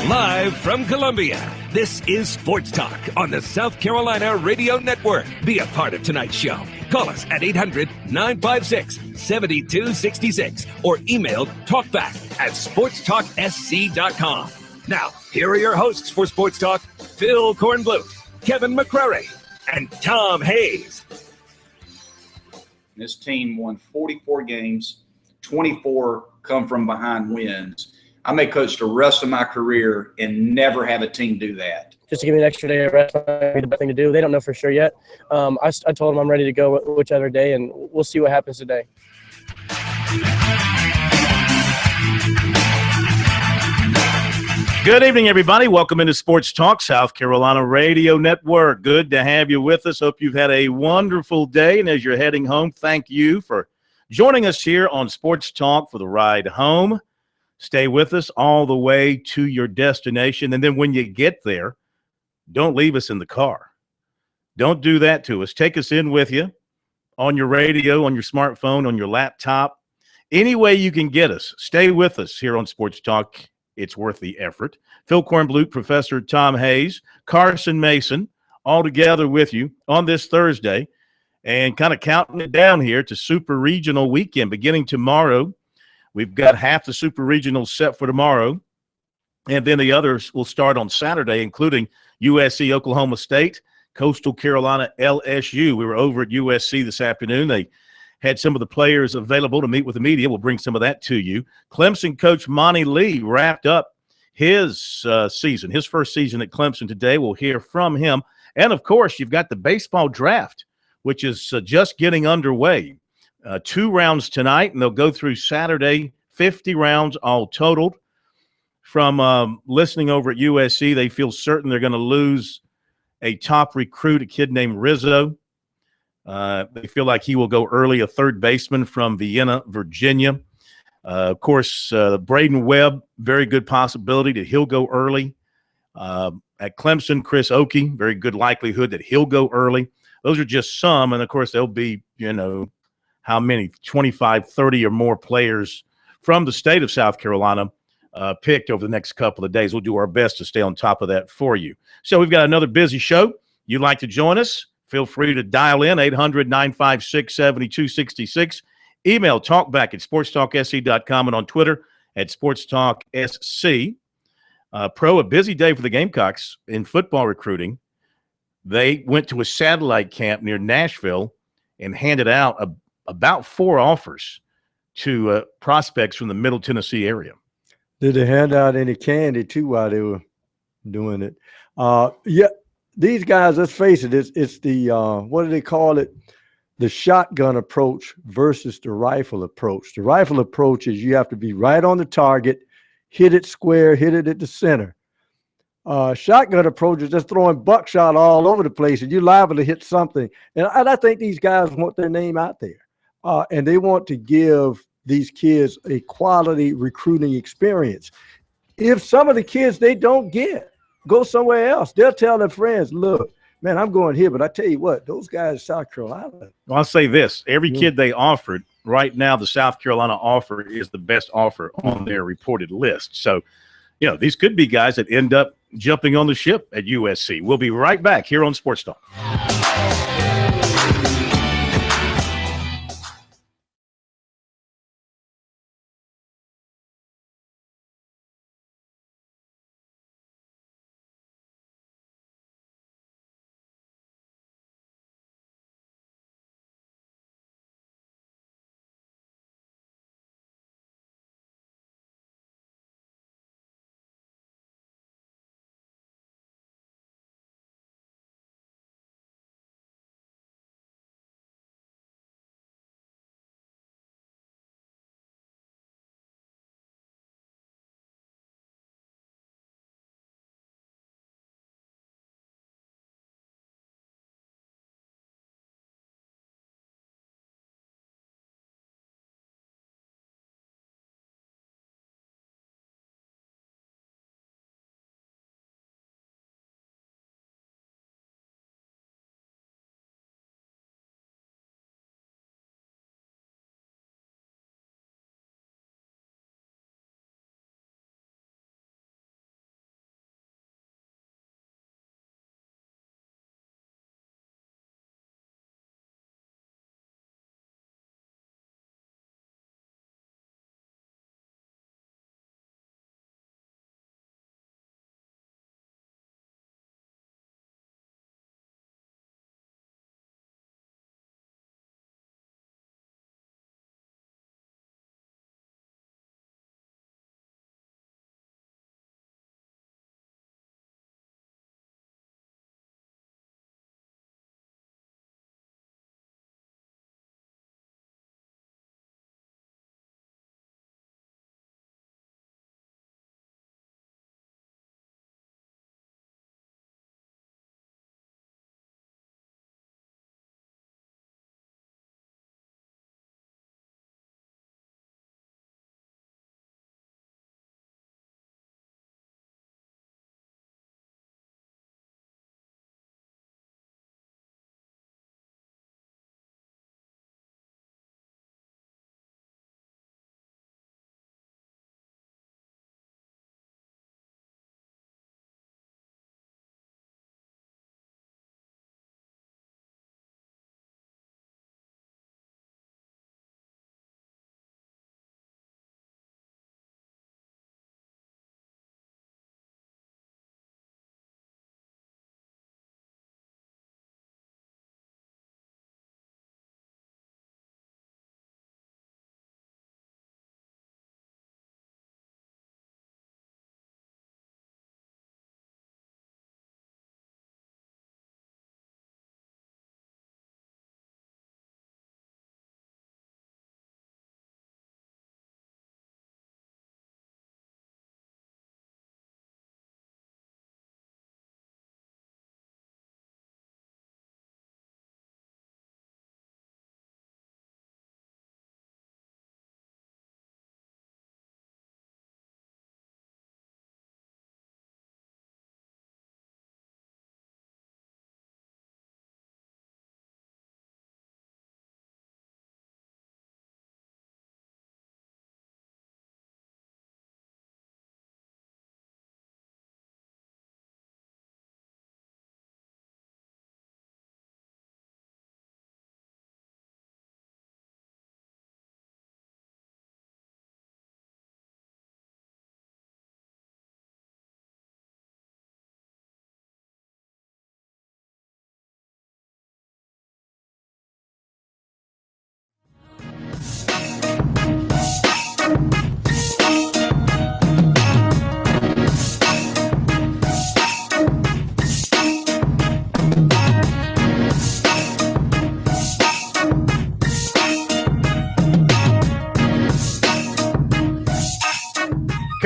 Live from Columbia, this is Sports Talk on the South Carolina Radio Network. Be a part of tonight's show. Call us at 800-956-7266 or email talkback@sportstalksc.com. Now, here are your hosts for Sports Talk, Phil Kornblut, Kevin McCrary, and Tom Hayes. This team won 44 games, 24 come from behind wins. I may coach the rest of my career and never have a team do that. Just to give me an extra day of rest might be the best thing to do. They don't know for sure yet. I told them I'm ready to go whichever day, and we'll see what happens today. Good evening, everybody. Welcome into Sports Talk, South Carolina Radio Network. Good to have you with us. Hope you've had a wonderful day, and as you're heading home, thank you for joining us here on Sports Talk for the ride home. Stay with us all the way to your destination, and then when you get there, don't leave us in the car. Don't do that to us. Take us in with you on your radio, on your smartphone, on your laptop. Any way you can get us, stay with us here on Sports Talk. It's worth the effort. Phil Kornblut, Professor Tom Hayes, Carson Mason, all together with you on this Thursday, and kind of counting it down here to Super Regional Weekend beginning tomorrow. We've got half the Super Regionals set for tomorrow, and then the others will start on Saturday, including USC, Oklahoma State, Coastal Carolina, LSU. We were over at USC this afternoon. They had some of the players available to meet with the media. We'll bring some of that to you. Clemson coach Monty Lee wrapped up his season, his first season at Clemson today. We'll hear from him. And, of course, you've got the baseball draft, which is just getting underway. 2 rounds tonight, and they'll go through Saturday, 50 rounds all totaled. From listening over at USC, they feel certain they're going to lose a top recruit, a kid named Rizzo. They feel like he will go early, a third baseman from Vienna, Virginia. Of course, Braden Webb, very good possibility that he'll go early. At Clemson, Chris Oakey, very good likelihood that he'll go early. Those are just some, and, of course, there'll be, how many, 25, 30 or more players from the state of South Carolina picked over the next couple of days. We'll do our best to stay on top of that for you. So we've got another busy show. You'd like to join us? Feel free to dial in, 800-956-7266. Email talkback@sportstalksc.com and on Twitter @sportstalksc. A busy day for the Gamecocks in football recruiting. They went to a satellite camp near Nashville and handed out about 4 offers to prospects from the Middle Tennessee area. Did they hand out any candy, too, while they were doing it? These guys, let's face it, it's the, what do they call it? The shotgun approach versus the rifle approach. The rifle approach is you have to be right on the target, hit it square, hit it at the center. Shotgun approach is just throwing buckshot all over the place, and you're liable to hit something. And I think these guys want their name out there. And they want to give these kids a quality recruiting experience. If some of the kids they don't get, go somewhere else. They'll tell their friends, look, man, I'm going here, but I tell you what, those guys in South Carolina. Well, I'll say this. Every kid they offered, right now the South Carolina offer is the best offer on their reported list. So, these could be guys that end up jumping on the ship at USC. We'll be right back here on Sports Talk.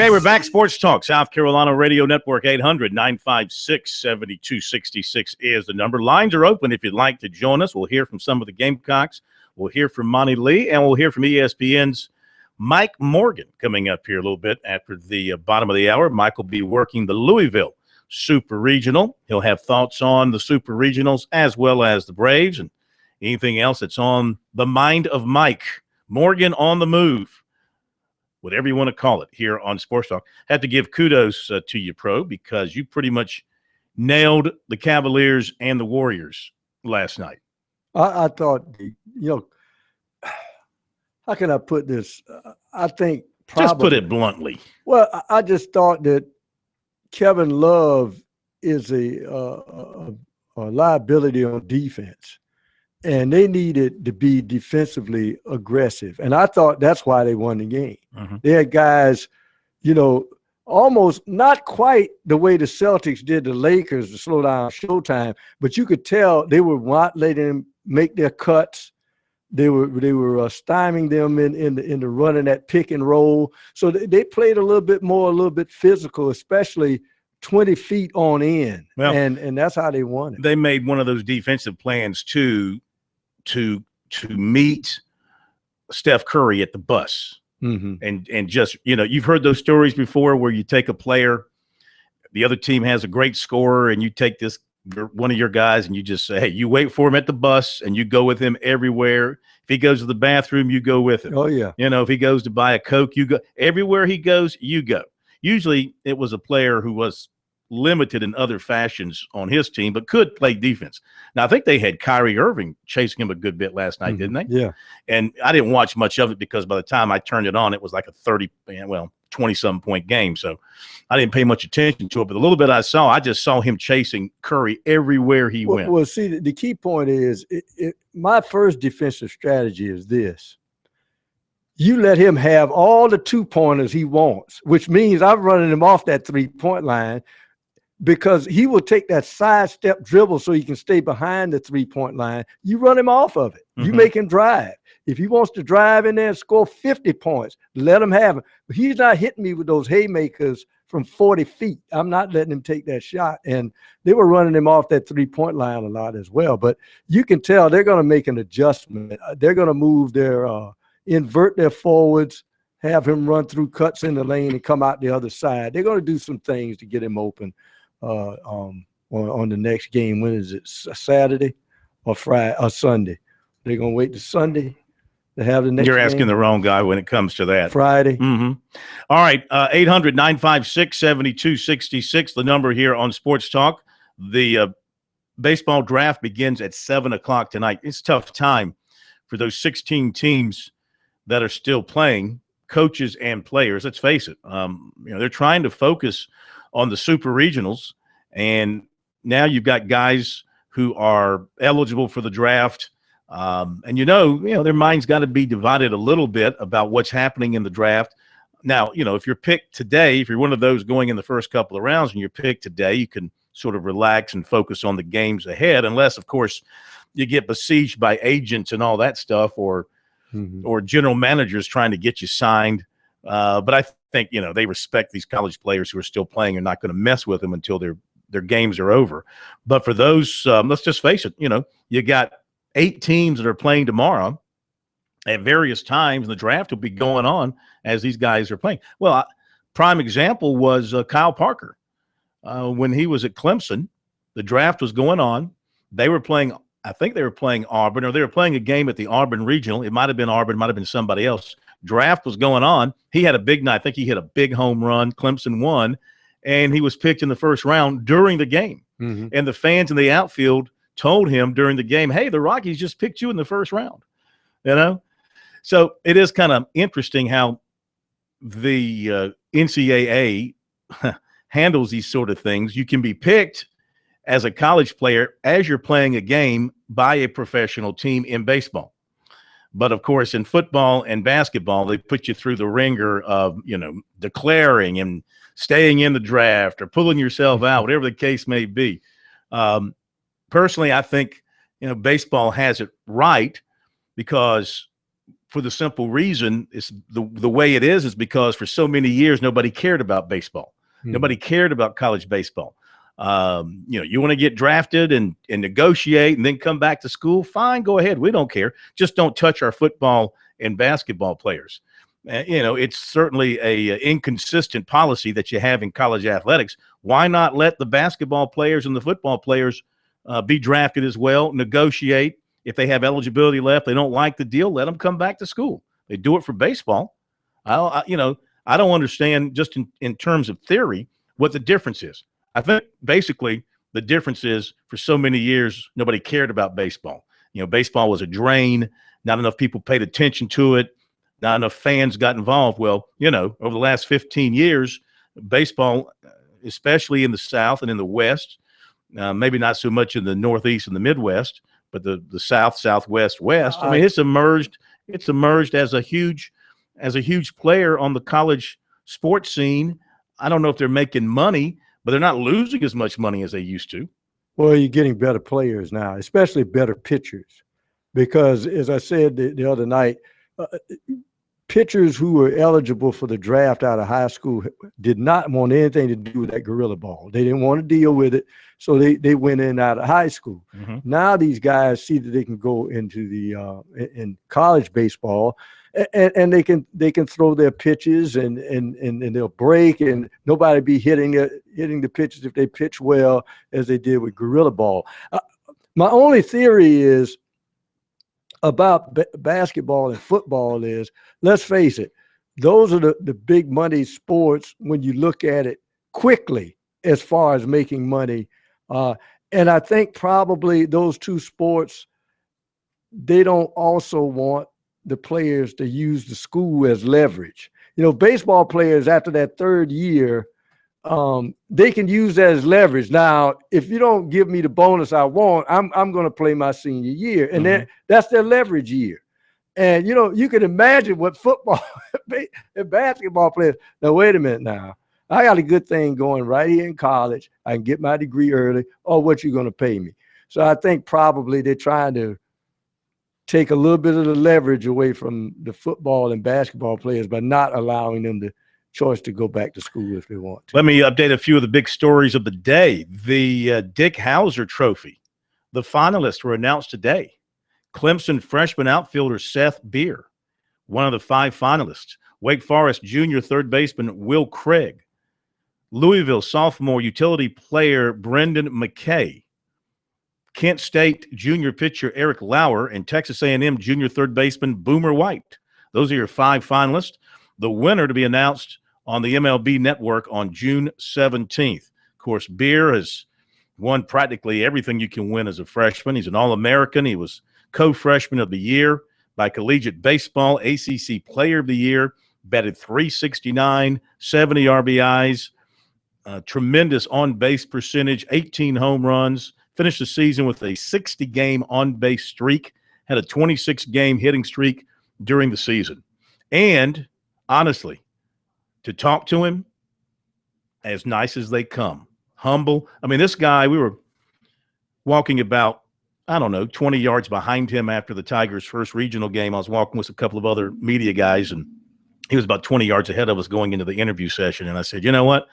Okay, we're back. Sports Talk, South Carolina Radio Network, 800-956-7266 is the number. Lines are open if you'd like to join us. We'll hear from some of the Gamecocks. We'll hear from Monty Lee, and we'll hear from ESPN's Mike Morgan coming up here a little bit after the bottom of the hour. Mike will be working the Louisville Super Regional. He'll have thoughts on the Super Regionals as well as the Braves and anything else that's on the mind of Mike. Morgan on the move, whatever you want to call it, here on Sports Talk. Have to give kudos to you, Pro, because you pretty much nailed the Cavaliers and the Warriors last night. I thought, how can I put this? I think probably, just put it bluntly. Well, I just thought that Kevin Love is a liability on defense, and they needed to be defensively aggressive. And I thought that's why they won the game. Mm-hmm. They had guys, almost not quite the way the Celtics did the Lakers to slow down Showtime, but you could tell they were not letting them make their cuts. They were stymieing them in the running that pick and roll. So they played a little bit physical, especially 20 feet on in. Well, and that's how they won it. They made one of those defensive plans too, to meet Steph Curry at the bus. Mm-hmm. And just, you've heard those stories before where you take a player, the other team has a great scorer, and you take one of your guys and you just say, hey, you wait for him at the bus and you go with him everywhere. If he goes to the bathroom, you go with him. Oh, yeah. If he goes to buy a Coke, you go. Everywhere he goes, you go. Usually it was a player who was limited in other fashions on his team, but could play defense. Now, I think they had Kyrie Irving chasing him a good bit last night, didn't they? Yeah. And I didn't watch much of it because by the time I turned it on, it was like a 20-some point game. So I didn't pay much attention to it. But the little bit I just saw him chasing Curry everywhere he went. Well, see, the key point is my first defensive strategy is this. You let him have all the 2-pointers he wants, which means I'm running him off that 3-point line, because he will take that sidestep dribble so he can stay behind the 3-point line. You run him off of it. Mm-hmm. You make him drive. If he wants to drive in there and score 50 points, let him have it. But he's not hitting me with those haymakers from 40 feet. I'm not letting him take that shot. And they were running him off that 3-point line a lot as well. But you can tell they're going to make an adjustment. They're going to move invert their forwards, have him run through cuts in the lane and come out the other side. They're going to do some things to get him open on the next game. When is it? Saturday or Friday or Sunday? They're going to wait to Sunday to have the next You're game? asking the wrong guy when it comes to that. Friday. Mm-hmm. All right, 800-956-7266, the number here on Sports Talk. The baseball draft begins at 7 o'clock tonight. It's a tough time for those 16 teams that are still playing, coaches and players. Let's face it. They're trying to focus on the super regionals, and now you've got guys who are eligible for the draft. And their mind's got to be divided a little bit about what's happening in the draft. Now, if you're picked today, if you're one of those going in the first couple of rounds and you're picked today, you can sort of relax and focus on the games ahead, unless, of course, you get besieged by agents and all that stuff, or general managers trying to get you signed. But I think, they respect these college players who are still playing and not going to mess with them until their games are over. But for those, let's just face it, you got 8 teams that are playing tomorrow at various times, and the draft will be going on as these guys are playing. Well, prime example was Kyle Parker. When he was at Clemson, the draft was going on. They were playing, I think they were playing Auburn, or they were playing a game at the Auburn Regional. It might have been Auburn, might have been somebody else. Draft was going on. He had a big night. I think he hit a big home run. Clemson won, and he was picked in the first round during the game. Mm-hmm. And the fans in the outfield told him during the game, hey, the Rockies just picked you in the first round. So it is kind of interesting how the NCAA handles these sort of things. You can be picked as a college player as you're playing a game by a professional team in baseball. But of course, in football and basketball, they put you through the ringer of, declaring and staying in the draft or pulling yourself out, whatever the case may be. Personally, I think, baseball has it right, because for the simple reason it's the way it is because for so many years nobody cared about baseball. Nobody cared about college baseball. You want to get drafted and negotiate and then come back to school, fine, go ahead. We don't care. Just don't touch our football and basketball players. It's certainly a inconsistent policy that you have in college athletics. Why not let the basketball players and the football players be drafted as well, negotiate? If they have eligibility left, they don't like the deal, let them come back to school. They do it for baseball. I don't understand just in terms of theory what the difference is. I think basically the difference is for so many years, nobody cared about baseball. Baseball was a drain. Not enough people paid attention to it. Not enough fans got involved. Well, over the last 15 years, baseball, especially in the South and in the West, maybe not so much in the Northeast and the Midwest, but the South, Southwest, West. I mean, it's emerged as a huge player on the college sports scene. I don't know if they're making money, but they're not losing as much money as they used to. Well, you're getting better players now, especially better pitchers, because as I said the other night, pitchers who were eligible for the draft out of high school did not want anything to do with that gorilla ball. They didn't want to deal with it, so they went in out of high school. Mm-hmm. Now these guys see that they can go into the in college baseball, and they can throw their pitches and they'll break, and nobody be hitting the pitches if they pitch well as they did with gorilla ball. My only theory is about basketball and football is, let's face it, those are the big money sports when you look at it quickly as far as making money. And I think probably those two sports, they don't also want the players to use the school as leverage. Baseball players after that third year, they can use that as leverage. Now, if you don't give me the bonus I want, I'm going to play my senior year, and then that's their leverage year. And you can imagine what football and basketball players. Now, wait a minute. Now, I got a good thing going right here in college. I can get my degree early. Oh, what you going to pay me? So I think probably they're trying to take a little bit of the leverage away from the football and basketball players by not allowing them the choice to go back to school if they want to. Let me update a few of the big stories of the day. The Dick Hauser Trophy. The finalists were announced today. Clemson freshman outfielder Seth Beer, one of the 5 finalists. Wake Forest junior third baseman Will Craig. Louisville sophomore utility player Brendan McKay. Kent State junior pitcher Eric Lauer, and Texas A&M junior third baseman Boomer White. Those are your 5 finalists. The winner to be announced on the MLB Network on June 17th. Of course, Beer has won practically everything you can win as a freshman. He's an All-American. He was co-freshman of the year by Collegiate Baseball, ACC Player of the Year, batted .369, 70 RBIs, tremendous on-base percentage, 18 home runs, finished the season with a 60-game on-base streak, had a 26-game hitting streak during the season. And, honestly, to talk to him, as nice as they come, humble. I mean, this guy, we were walking about, 20 yards behind him after the Tigers' first regional game. I was walking with a couple of other media guys, and he was about 20 yards ahead of us going into the interview session. And I said, you know what?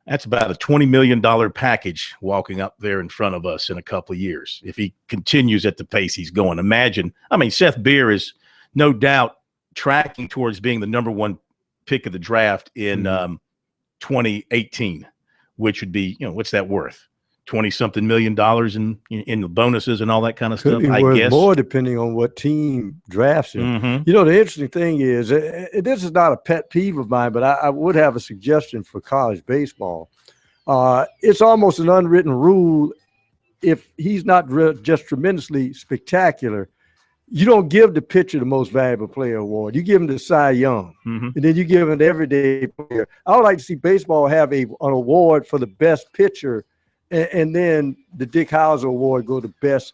That's about a $20 million package walking up there in front of us in a couple of years if he continues at the pace he's going. Imagine, Seth Beer is no doubt tracking towards being the number 1 pick of the draft in 2018, which would be, what's that worth? 20-something million dollars in the bonuses and all that kind of stuff. Could be worth more depending on what team drafts him. Mm-hmm. The interesting thing is, this is not a pet peeve of mine, but I would have a suggestion for college baseball. It's almost an unwritten rule. If he's not just tremendously spectacular, you don't give the pitcher the most valuable player award. You give him the Cy Young, and then you give him the everyday player. I would like to see baseball have an award for the best pitcher, and then the Dick Hauser Award go to best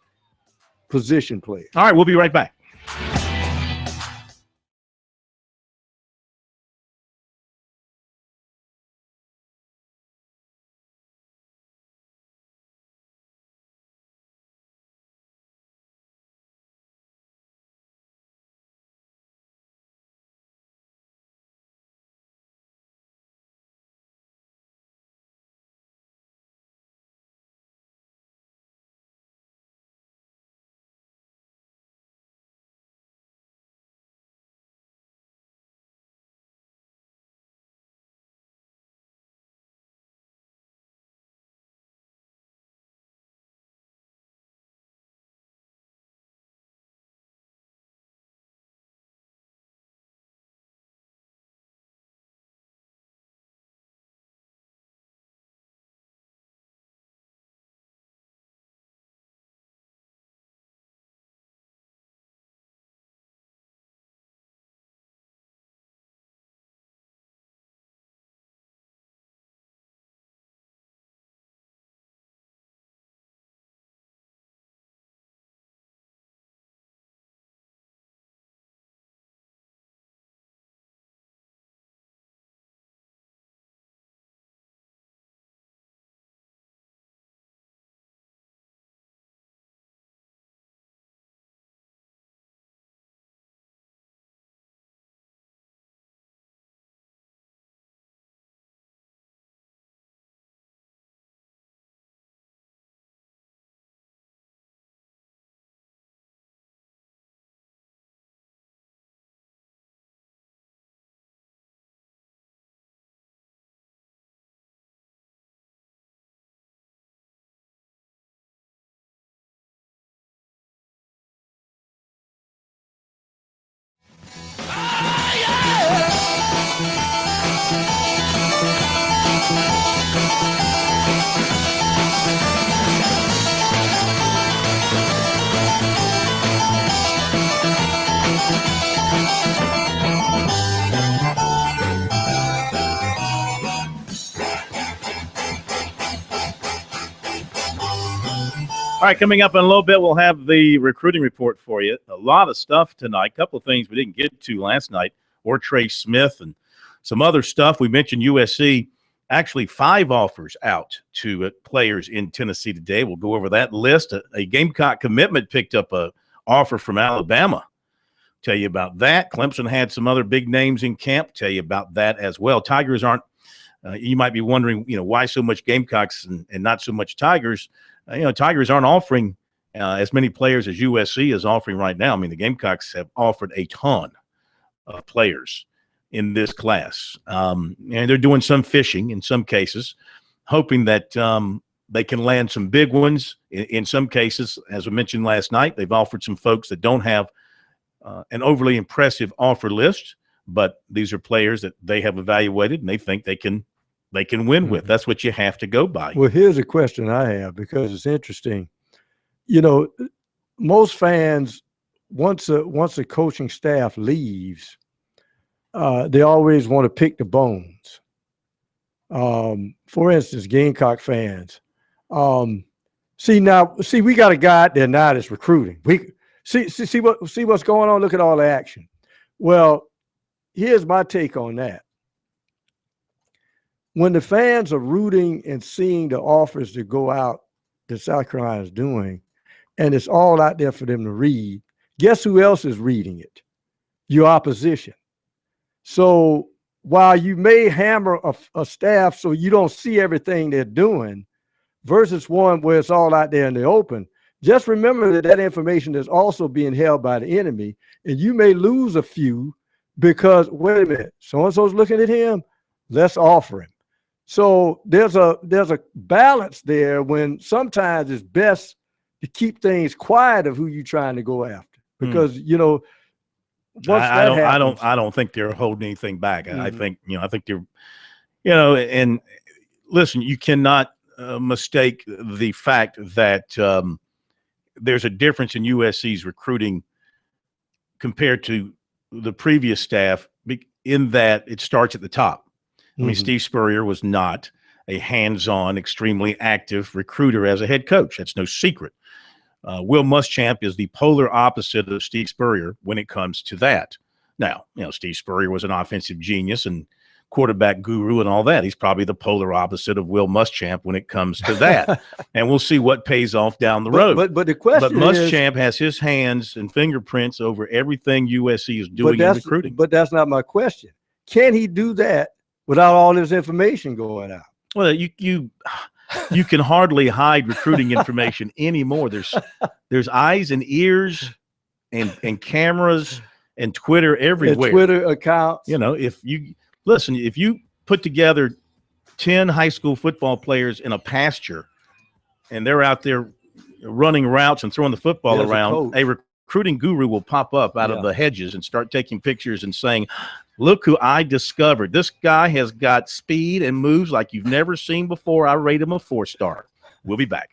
position player. All right, we'll be right back. All right, coming up in a little bit, we'll have the recruiting report for you. A lot of stuff tonight. A couple of things we didn't get to last night, or Trey Smith and some other stuff. We mentioned USC. Actually, 5 offers out to players in Tennessee today. We'll go over that list. A Gamecock commitment picked up a offer from Alabama. Tell you about that. Clemson had some other big names in camp. Tell you about that as well. Tigers aren't. You might be wondering, why so much Gamecocks and not so much Tigers. Tigers aren't offering as many players as USC is offering right now. I mean, the Gamecocks have offered a ton of players in this class. And they're doing some fishing in some cases, hoping that they can land some big ones. In some cases, as I mentioned last night, they've offered some folks that don't have an overly impressive offer list, but these are players that they have evaluated and they think they can win with. That's what you have to go by. Well, here's a question I have because it's interesting. Most fans, once a coaching staff leaves, they always want to pick the bones. For instance, Gamecock fans. We got a guy out there now that's recruiting. We see what's going on. Look at all the action. Well, here's my take on that. When the fans are rooting and seeing the offers that go out that South Carolina is doing, and it's all out there for them to read, guess who else is reading it? Your opposition. So while you may hammer a staff so you don't see everything they're doing versus one where it's all out there in the open, just remember that information is also being held by the enemy, and you may lose a few because, wait a minute, so-and-so's looking at him, let's offer him. So there's a balance there when sometimes it's best to keep things quiet of who you're trying to go after because I don't think they're holding anything back. I think they're and listen, you cannot mistake the fact that there's a difference in USC's recruiting compared to the previous staff in that it starts at the top. I mean, Steve Spurrier was not a hands-on, extremely active recruiter as a head coach. That's no secret. Will Muschamp is the polar opposite of Steve Spurrier when it comes to that. Now, Steve Spurrier was an offensive genius and quarterback guru and all that. He's probably the polar opposite of Will Muschamp when it comes to that. And we'll see what pays off down the road. But the question But Muschamp has his hands and fingerprints over everything USC is doing in recruiting. But that's not my question. Can he do that without all this information going out? Well, you can hardly hide recruiting information anymore. There's eyes and ears and cameras and Twitter everywhere. And Twitter accounts. If you put together 10 high school football players in a pasture and they're out there running routes and throwing the football around, a recruiting guru will pop up out of the hedges and start taking pictures and saying, look who I discovered. This guy has got speed and moves like you've never seen before. I rate him a 4-star. We'll be back.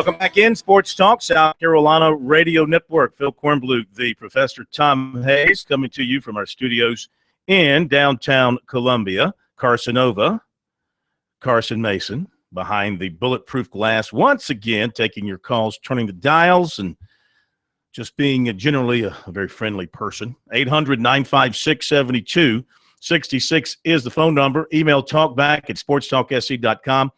Welcome back in Sports Talk, South Carolina Radio Network. Phil Kornbluth, the Professor Tom Hayes, coming to you from our studios in downtown Columbia. Carson Nova, Carson Mason, behind the bulletproof glass, once again taking your calls, turning the dials, and just being generally a very friendly person. 800-956-7266 is the phone number. Email talkback@sportstalksc.com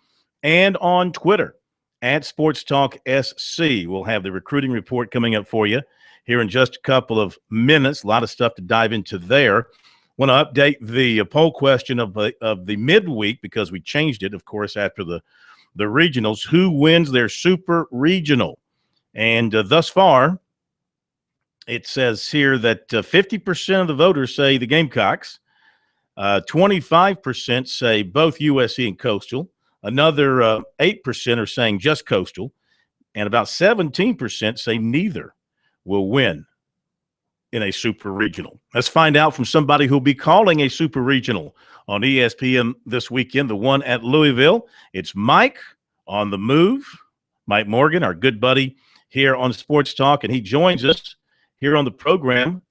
and on Twitter @SportsTalkSC. We'll have the recruiting report coming up for you here in just a couple of minutes. A lot of stuff to dive into there. Want to update the poll question of the midweek because we changed it, of course, after the regionals. Who wins their super regional? And thus far, it says here that 50% of the voters say the Gamecocks. 25% say both USC and Coastal. Another 8% are saying just Coastal. And about 17% say neither will win in a super regional. Let's find out from somebody who'll be calling a super regional on ESPN this weekend, the one at Louisville. It's Mike on the move. Mike Morgan, our good buddy here on Sports Talk, and he joins us here on the program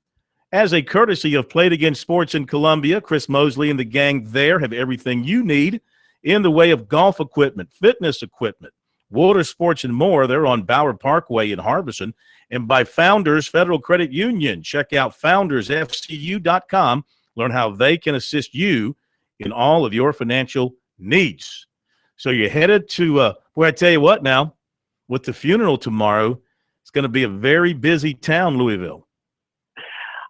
as a courtesy of Play It Again Sports in Columbia. Chris Mosley and the gang there have everything you need in the way of golf equipment, fitness equipment, water sports, and more. They're on Bauer Parkway in Harbison. And by Founders Federal Credit Union. Check out foundersfcu.com. Learn how they can assist you in all of your financial needs. So you're headed to, boy, I tell you what now, with the funeral tomorrow, it's going to be a very busy town, Louisville.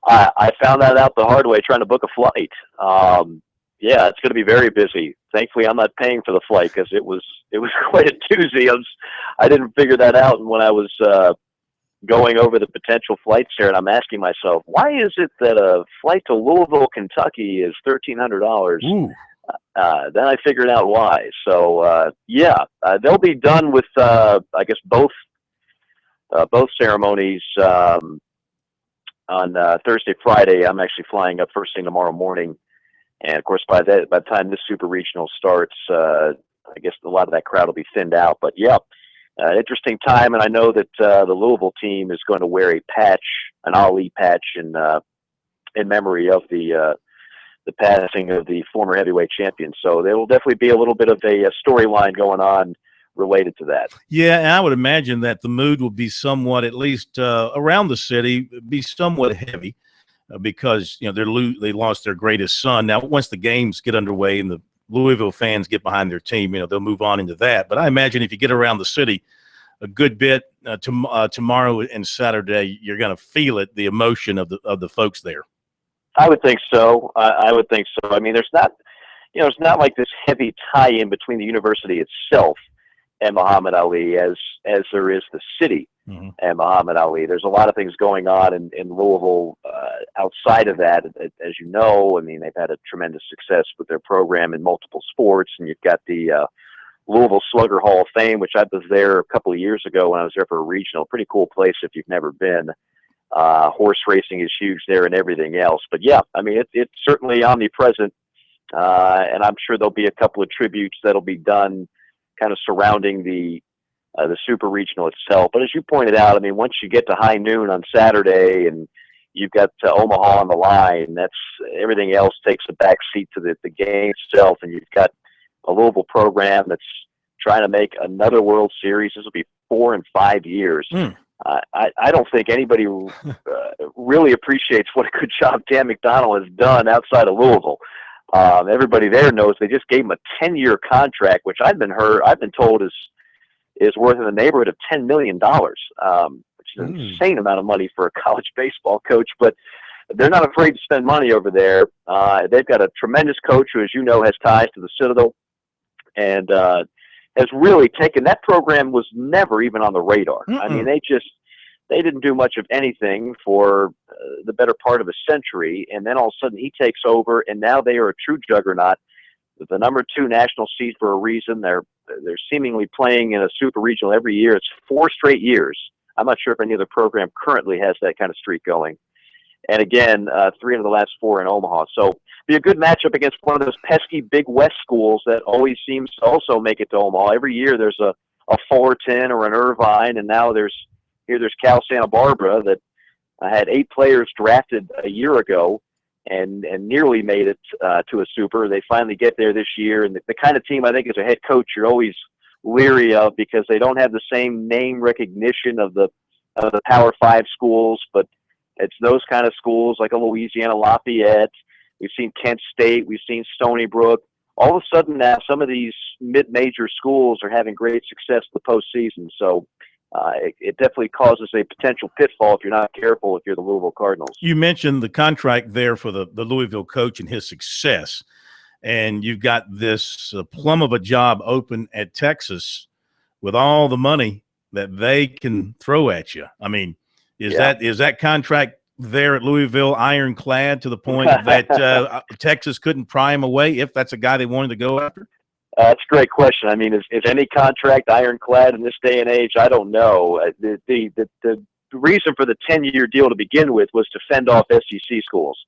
I found that out the hard way trying to book a flight. Yeah, it's going to be very busy. Thankfully, I'm not paying for the flight because it was quite a doozy. I didn't figure that out when I was going over the potential flights here, and I'm asking myself, why is it that a flight to Louisville, Kentucky is $1,300? Then I figured out why. So, they'll be done with, I guess, both ceremonies on Thursday, Friday. I'm actually flying up first thing tomorrow morning. And, of course, by the time this super regional starts, I guess a lot of that crowd will be thinned out. But, yeah. Interesting time, and I know that the Louisville team is going to wear a patch, an Ali patch, in memory of the passing of the former heavyweight champion. So there will definitely be a little bit of a storyline going on related to that. Yeah, and I would imagine that the mood will be somewhat, at least around the city, be somewhat heavy because they lost their greatest son. Now, once the games get underway and the Louisville fans get behind their team, they'll move on into that. But I imagine if you get around the city a good bit tomorrow and Saturday, you're going to feel it, the emotion of the folks there. I would think so. I would think so. I mean, there's not like this heavy tie-in between the university itself and Muhammad Ali as there is the city and Muhammad Ali. There's a lot of things going on in Louisville outside of that, as you know. I mean, they've had a tremendous success with their program in multiple sports, and you've got the Louisville Slugger Hall of Fame, which I was there a couple of years ago when I was there for a regional. Pretty cool place if you've never been. Horse racing is huge there and everything else. But, yeah, I mean, it's certainly omnipresent, and I'm sure there'll be a couple of tributes that'll be done kind of surrounding the super regional itself. But as you pointed out, I mean, once you get to high noon on Saturday and you've got Omaha on the line, that's everything else takes a back seat to the game itself. And you've got a Louisville program that's trying to make another World Series. This will be 4 and 5 years. I don't think anybody really appreciates what a good job Dan McDonnell has done outside of Louisville. Everybody there knows they just gave him a 10-year contract, which I've been told is worth in the neighborhood of $10 million, which is an insane amount of money for a college baseball coach. But they're not afraid to spend money over there. They've got a tremendous coach who, as you know, has ties to the Citadel and has really taken that program was never even on the radar. I mean, they didn't do much of anything for the better part of a century, and then all of a sudden he takes over, and now they are a true juggernaut. The number 2 national seed for a reason. They're seemingly playing in a super regional every year. It's 4 straight years. I'm not sure if any other program currently has that kind of streak going. And again, 3 of the last 4 in Omaha. So be a good matchup against one of those pesky Big West schools that always seems to also make it to Omaha. Every year there's a a Fullerton or an Irvine, and now there's Cal Santa Barbara that had 8 players drafted a year ago and nearly made it to a super. They finally get there this year, and the kind of team I think as a head coach you're always leery of because they don't have the same name recognition of the Power 5 schools, but it's those kind of schools like a Louisiana Lafayette. We've seen Kent State. We've seen Stony Brook. All of a sudden now some of these mid-major schools are having great success in the postseason. So it definitely causes a potential pitfall if you're not careful if you're the Louisville Cardinals. You mentioned the contract there for the Louisville coach and his success, and you've got this plum of a job open at Texas with all the money that they can throw at you. I mean, is that contract there at Louisville ironclad to the point that Texas couldn't pry him away if that's a guy they wanted to go after? That's a great question. I mean, is any contract ironclad in this day and age? I don't know. The reason for the 10-year deal to begin with was to fend off SEC schools,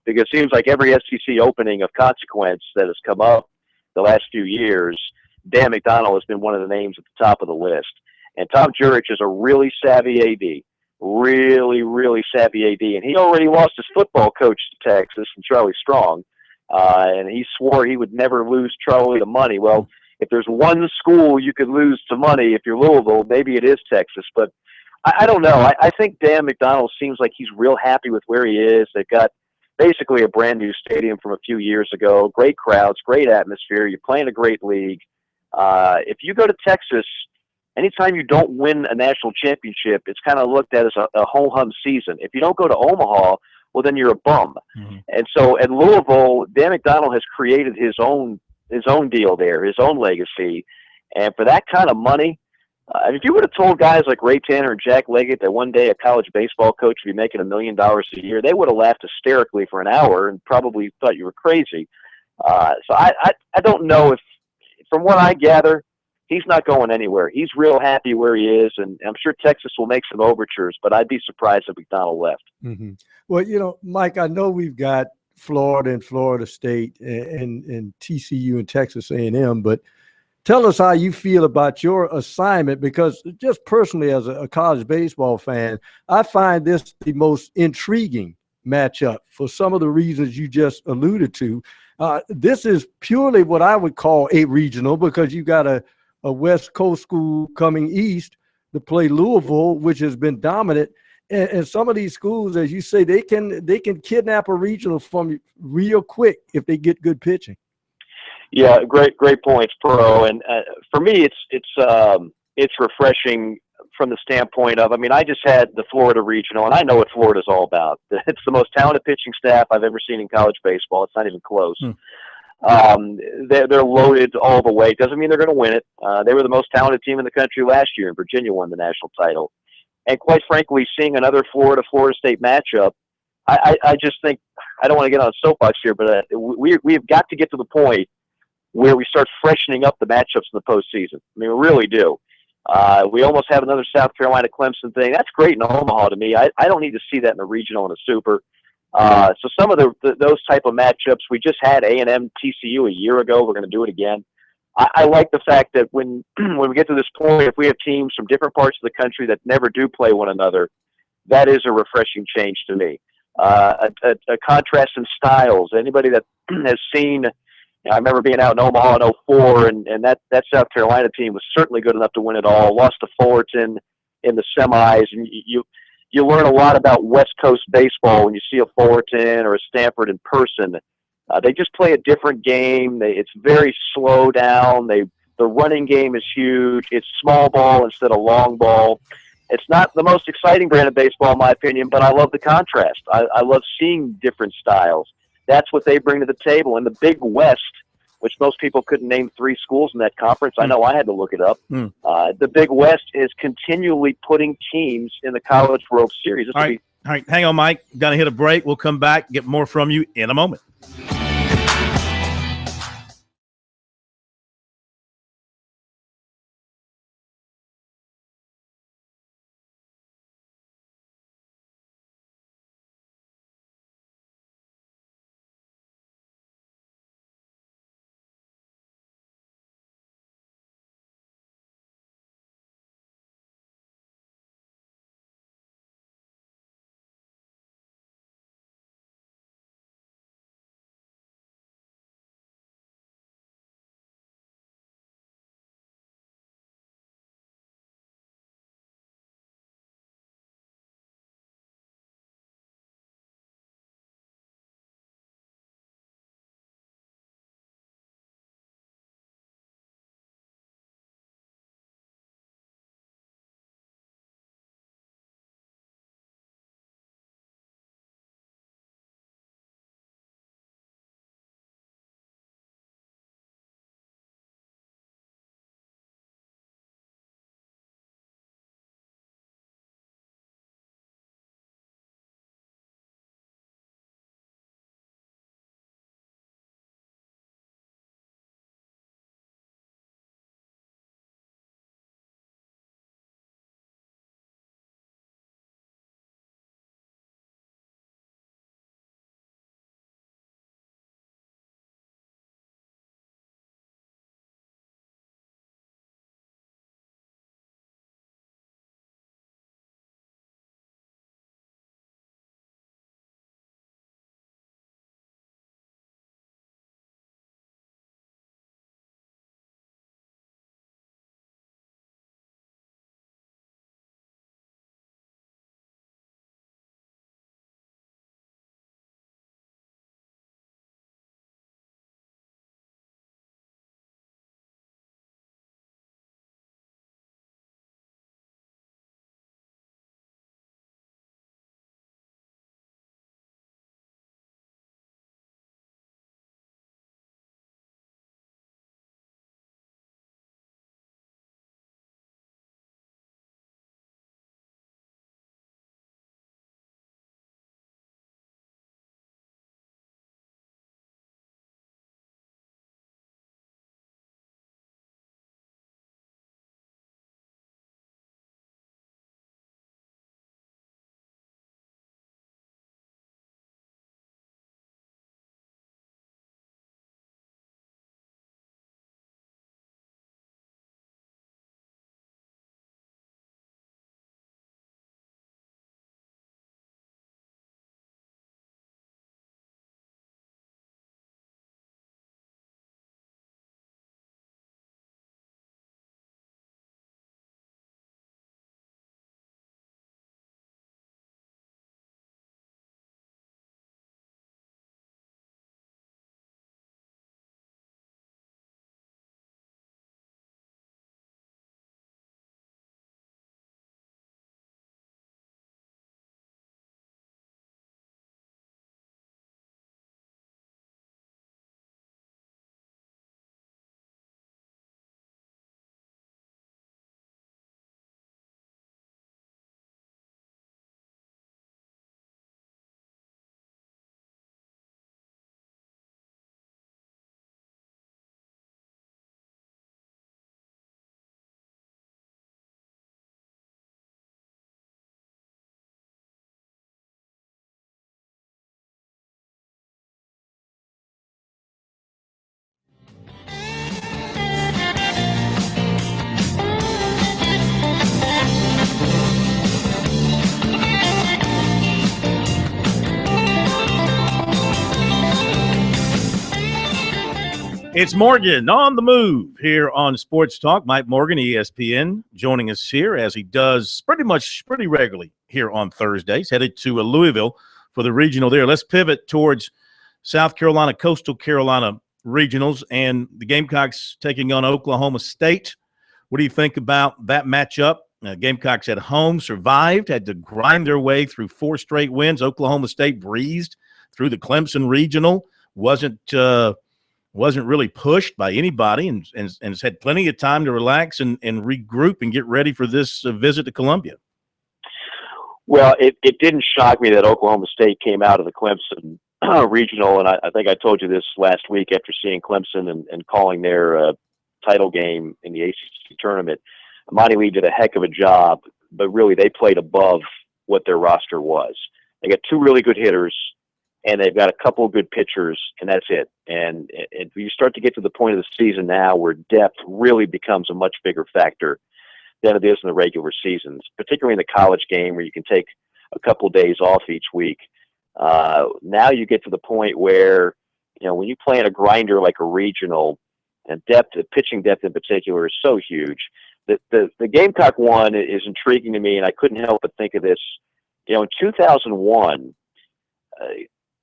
because it seems like every SEC opening of consequence that has come up the last few years, Dan McDonnell has been one of the names at the top of the list. And Tom Jurich is a really savvy AD, really, really savvy AD. And he already lost his football coach to Texas, and Charlie Strong. And he swore he would never lose Charlie to money. Well, if there's one school you could lose to money if you're Louisville, maybe it is Texas. But I don't know. I think Dan McDonnell seems like he's real happy with where he is. They've got basically a brand new stadium from a few years ago, great crowds, great atmosphere. You're playing a great league. If you go to Texas, anytime you don't win a national championship, it's kind of looked at as a ho-hum season. If you don't go to Omaha, well, then you're a bum. And so at Louisville, Dan McDonnell has created his own deal there, his own legacy. And for that kind of money, if you would have told guys like Ray Tanner and Jack Leggett that one day a college baseball coach would be making $1 million a year, they would have laughed hysterically for an hour and probably thought you were crazy. So I don't know if, from what I gather, he's not going anywhere. He's real happy where he is, and I'm sure Texas will make some overtures, but I'd be surprised if McDonnell left. Well, Mike, I know we've got Florida and Florida State and TCU and Texas A&M, but tell us how you feel about your assignment, because just personally as a college baseball fan, I find this the most intriguing matchup for some of the reasons you just alluded to. This is purely what I would call a regional, because you got a West Coast school coming east to play Louisville, which has been dominant. And some of these schools, as you say, they can kidnap a regional from you real quick if they get good pitching. Yeah, great points, Pro. And for me, it's refreshing from the standpoint of, I mean, I just had the Florida regional, and I know what Florida's all about. It's the most talented pitching staff I've ever seen in college baseball. It's not even close. They're loaded all the way. Doesn't mean they're going to win it. They were the most talented team in the country last year, and Virginia won the national title. And quite frankly, seeing another Florida State matchup, I just think, I don't want to get on a soapbox here, but we've got to get to the point where we start freshening up the matchups in the postseason. I mean, we really do. We almost have another South Carolina Clemson thing. That's great in Omaha to me. I don't need to see that in a regional and a super. So some of those type of matchups, we just had A&M TCU a year ago. We're going to do it again. I like the fact that when we get to this point, if we have teams from different parts of the country that never do play one another, that is a refreshing change to me. A contrast in styles. Anybody that has seen, I remember being out in Omaha in 04, and that South Carolina team was certainly good enough to win it all. Lost to Fullerton in the semis, and you learn a lot about West Coast baseball when you see a Fullerton or a Stanford in person. They just play a different game. It's very slow down. The running game is huge. It's small ball instead of long ball. It's not the most exciting brand of baseball, in my opinion, but I love the contrast. I love seeing different styles. That's what they bring to the table. And the Big West, which most people couldn't name 3 schools in that conference. I know I had to look it up. The Big West is continually putting teams in the College World Series. All right, hang on, Mike. Got to hit a break. We'll come back, get more from you in a moment. It's Morgan on the move here on Sports Talk. Mike Morgan, ESPN, joining us here as he does pretty regularly here on Thursdays. Headed to Louisville for the regional there. Let's pivot towards South Carolina, Coastal Carolina regionals, and the Gamecocks taking on Oklahoma State. What do you think about that matchup? Gamecocks at home survived, had to grind their way through 4 straight wins. Oklahoma State breezed through the Clemson regional. Wasn't really pushed by anybody and has had plenty of time to relax and regroup and get ready for this visit to Columbia. Well, it didn't shock me that Oklahoma State came out of the Clemson regional, and I think I told you this last week after seeing Clemson and calling their title game in the ACC tournament. Monty Lee did a heck of a job, but really they played above what their roster was. They got 2 really good hitters, and they've got a couple of good pitchers, and that's it. And you start to get to the point of the season now where depth really becomes a much bigger factor than it is in the regular seasons, particularly in the college game where you can take a couple of days off each week. Now you get to the point where, when you play in a grinder like a regional, and pitching depth in particular is so huge. The Gamecock one is intriguing to me, and I couldn't help but think of this. In 2001,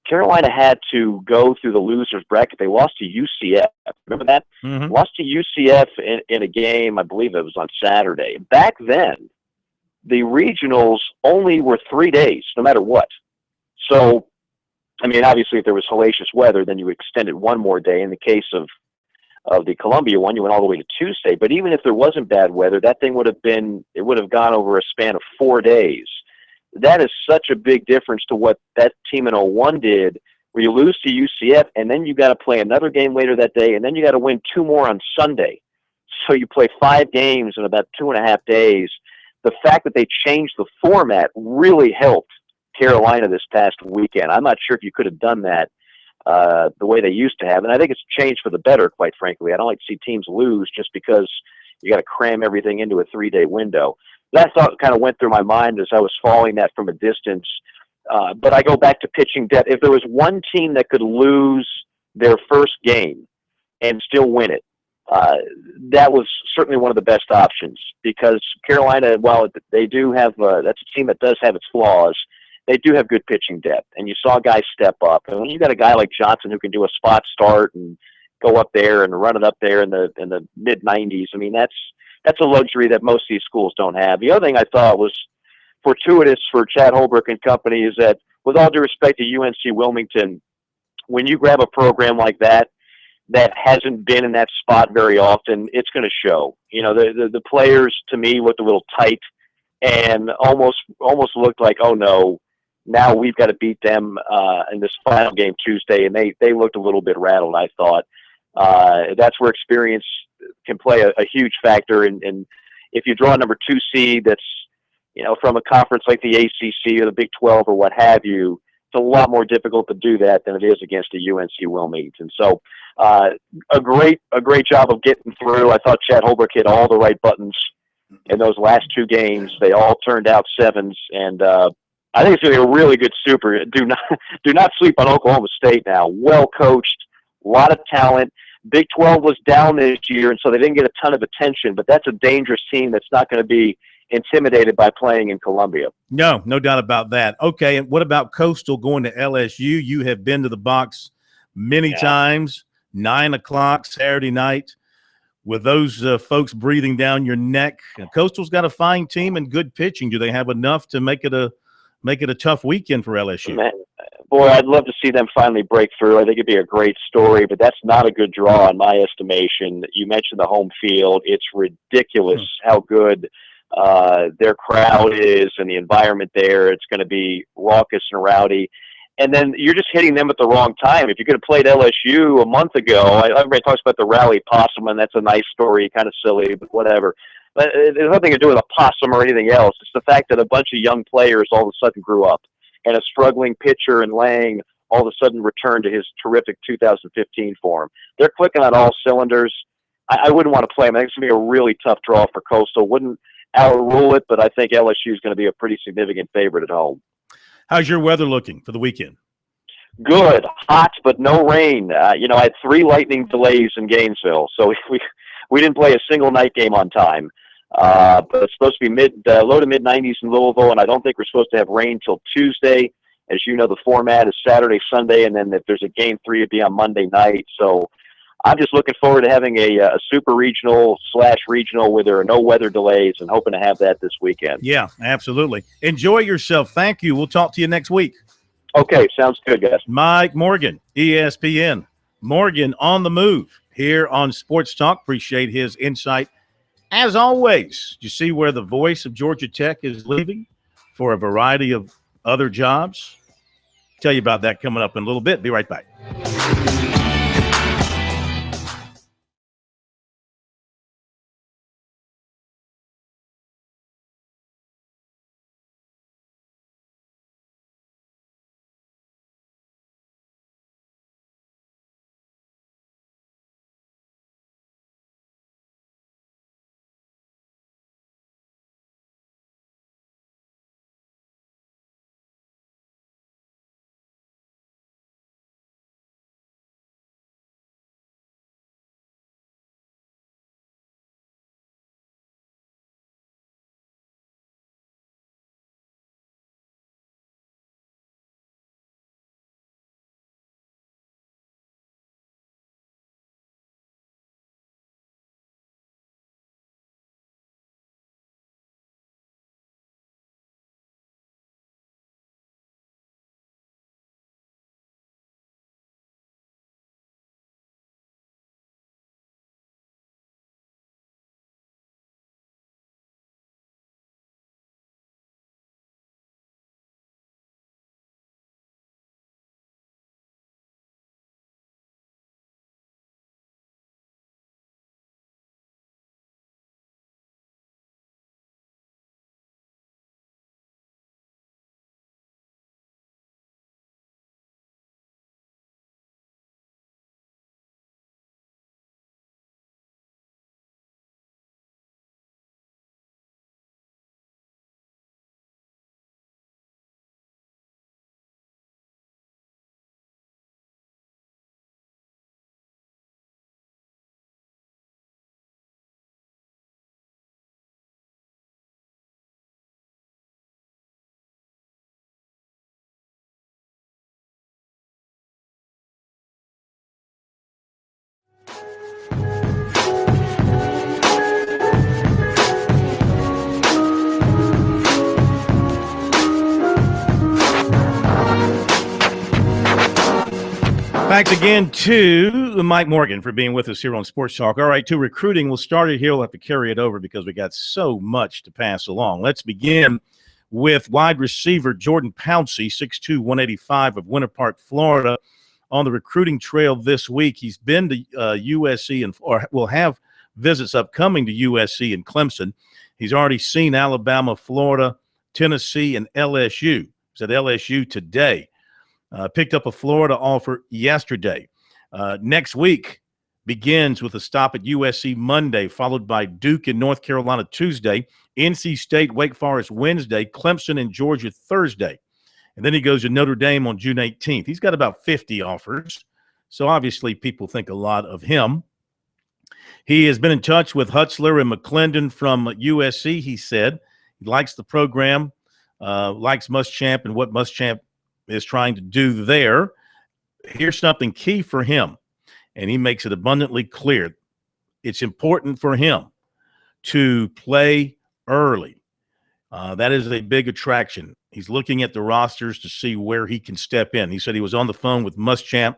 Carolina had to go through the losers bracket. They lost to UCF. Remember that? Mm-hmm. Lost to UCF in a game, I believe it was on Saturday. Back then, the regionals only were 3 days, no matter what. So, obviously, if there was hellacious weather, then you extended 1 more day. In the case of the Columbia one, you went all the way to Tuesday. But even if there wasn't bad weather, that thing would have gone over a span of 4 days. That is such a big difference to what that team in 01 did, where you lose to UCF, and then you got to play another game later that day, and then you got to win 2 more on Sunday. So you play 5 games in about 2.5 days. The fact that they changed the format really helped Carolina this past weekend. I'm not sure if you could have done that the way they used to have, and I think it's changed for the better, quite frankly. I don't like to see teams lose just because you got to cram everything into a 3-day window. That thought kind of went through my mind as I was following that from a distance. But I go back to pitching depth. If there was one team that could lose their first game and still win it, that was certainly one of the best options, because Carolina, while they do have, that's a team that does have its flaws, they do have good pitching depth. And you saw guys step up. And when you got a guy like Johnson who can do a spot start and go up there and run it up there in the mid-90s, that's a luxury that most of these schools don't have. The other thing I thought was fortuitous for Chad Holbrook and company is that, with all due respect to UNC Wilmington, when you grab a program like that hasn't been in that spot very often, it's going to show. The players, to me, looked a little tight and almost looked like, oh no, now we've got to beat them in this final game Tuesday, and they looked a little bit rattled, I thought. That's where experience can play a huge factor. And if you draw a number 2 seed that's, from a conference like the ACC or the Big 12 or what have you, it's a lot more difficult to do that than it is against a UNC Wilmington. So a great job of getting through. I thought Chad Holbrook hit all the right buttons in those last 2 games. They all turned out 7s, and I think it's going to be a really good super. Do not sleep on Oklahoma State now. Well coached, a lot of talent. Big 12 was down this year, and so they didn't get a ton of attention, but that's a dangerous team that's not going to be intimidated by playing in Columbia. No doubt about that. Okay, and what about Coastal going to LSU? You have been to the box many times, 9 o'clock Saturday night, with those folks breathing down your neck. Coastal's got a fine team and good pitching. Do they have enough to make it a tough weekend for LSU? Man, boy, I'd love to see them finally break through. I think it'd be a great story, but that's not a good draw in my estimation. You mentioned the home field. It's ridiculous how good their crowd is and the environment there. It's going to be raucous and rowdy. And then you're just hitting them at the wrong time. If you could have played LSU a month ago, everybody talks about the rally possum, and that's a nice story, kind of silly, but whatever. But it has nothing to do with a possum or anything else. It's the fact that a bunch of young players all of a sudden grew up, and a struggling pitcher in Lang all of a sudden returned to his terrific 2015 form. They're clicking on all cylinders. I wouldn't want to play them. I think it's going to be a really tough draw for Coastal. Wouldn't outrule it, but I think LSU is going to be a pretty significant favorite at home. How's your weather looking for the weekend? Good, hot, but no rain. I had 3 lightning delays in Gainesville, so we didn't play a single night game on time. But it's supposed to be low to mid 90s in Louisville, and I don't think we're supposed to have rain till Tuesday. As you know, the format is Saturday, Sunday, and then if there's a game 3, it'd be on Monday night. So I'm just looking forward to having a super regional / regional where there are no weather delays, and hoping to have that this weekend. Yeah, absolutely. Enjoy yourself. Thank you. We'll talk to you next week. Okay, sounds good, guys. Mike Morgan, ESPN. Morgan on the move here on Sports Talk. Appreciate his insight. As always, you see where the voice of Georgia Tech is leaving for a variety of other jobs. Tell you about that coming up in a little bit. Be right back. Thanks again to Mike Morgan for being with us here on Sports Talk. All right, to recruiting, we'll start it here. We'll have to carry it over because we got so much to pass along. Let's begin with wide receiver Jordan Pouncey, 6'2", 185 of Winter Park, Florida, on the recruiting trail this week. He's been to USC or will have visits upcoming to USC and Clemson. He's already seen Alabama, Florida, Tennessee, and LSU. He's at LSU today. Picked up a Florida offer yesterday. Next week begins with a stop at USC Monday, followed by Duke in North Carolina Tuesday, NC State, Wake Forest Wednesday, Clemson and Georgia Thursday. And then he goes to Notre Dame on June 18th. He's got about 50 offers, so obviously people think a lot of him. He has been in touch with Hutzler and McClendon from USC, he said. He likes the program, likes Muschamp and what Muschamp is trying to do there. Here's something key for him, and he makes it abundantly clear. It's important for him to play early. That is a big attraction. He's looking at the rosters to see where he can step in. He said he was on the phone with Muschamp,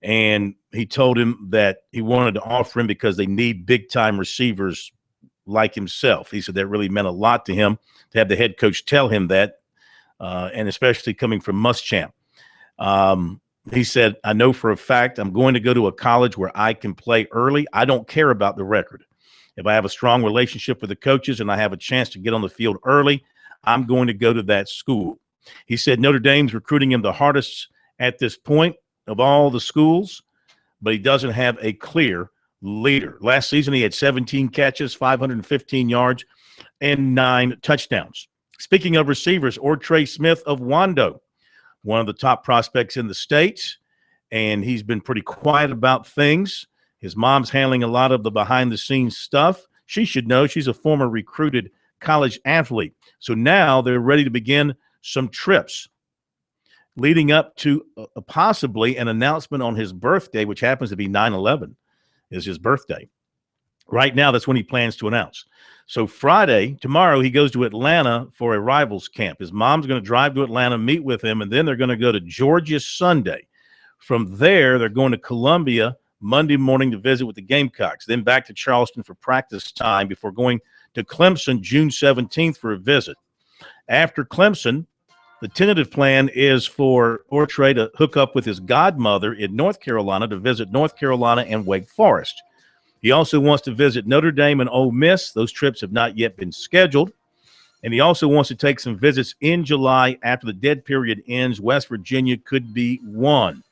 and he told him that he wanted to offer him because they need big-time receivers like himself. He said that really meant a lot to him to have the head coach tell him that, and especially coming from Muschamp. He said, I know for a fact I'm going to go to a college where I can play early. I don't care about the record. If I have a strong relationship with the coaches and I have a chance to get on the field early, I'm going to go to that school. He said Notre Dame's recruiting him the hardest at this point of all the schools, but he doesn't have a clear leader. Last season, he had 17 catches, 515 yards, and 9 touchdowns. Speaking of receivers, Ortre Smith of Wando one of the top prospects in the States, and he's been pretty quiet about things. His mom's handling a lot of the behind-the-scenes stuff. She should know. She's a former recruited college athlete. So now they're ready to begin some trips leading up to possibly an announcement on his birthday, which happens to be 9/11 is his birthday. Right now, that's when he plans to announce. So Friday, tomorrow, he goes to Atlanta for a rivals camp. His mom's going to drive to Atlanta, meet with him, and then they're going to go to Georgia Sunday. From there, they're going to Columbia Monday morning to visit with the Gamecocks, then back to Charleston for practice time before going to Clemson June 17th for a visit. After Clemson, the tentative plan is for Ortre to hook up with his godmother in North Carolina to visit North Carolina and Wake Forest. He also wants to visit Notre Dame and Ole Miss. Those trips have not yet been scheduled. And he also wants to take some visits in July after the dead period ends. West Virginia could be one.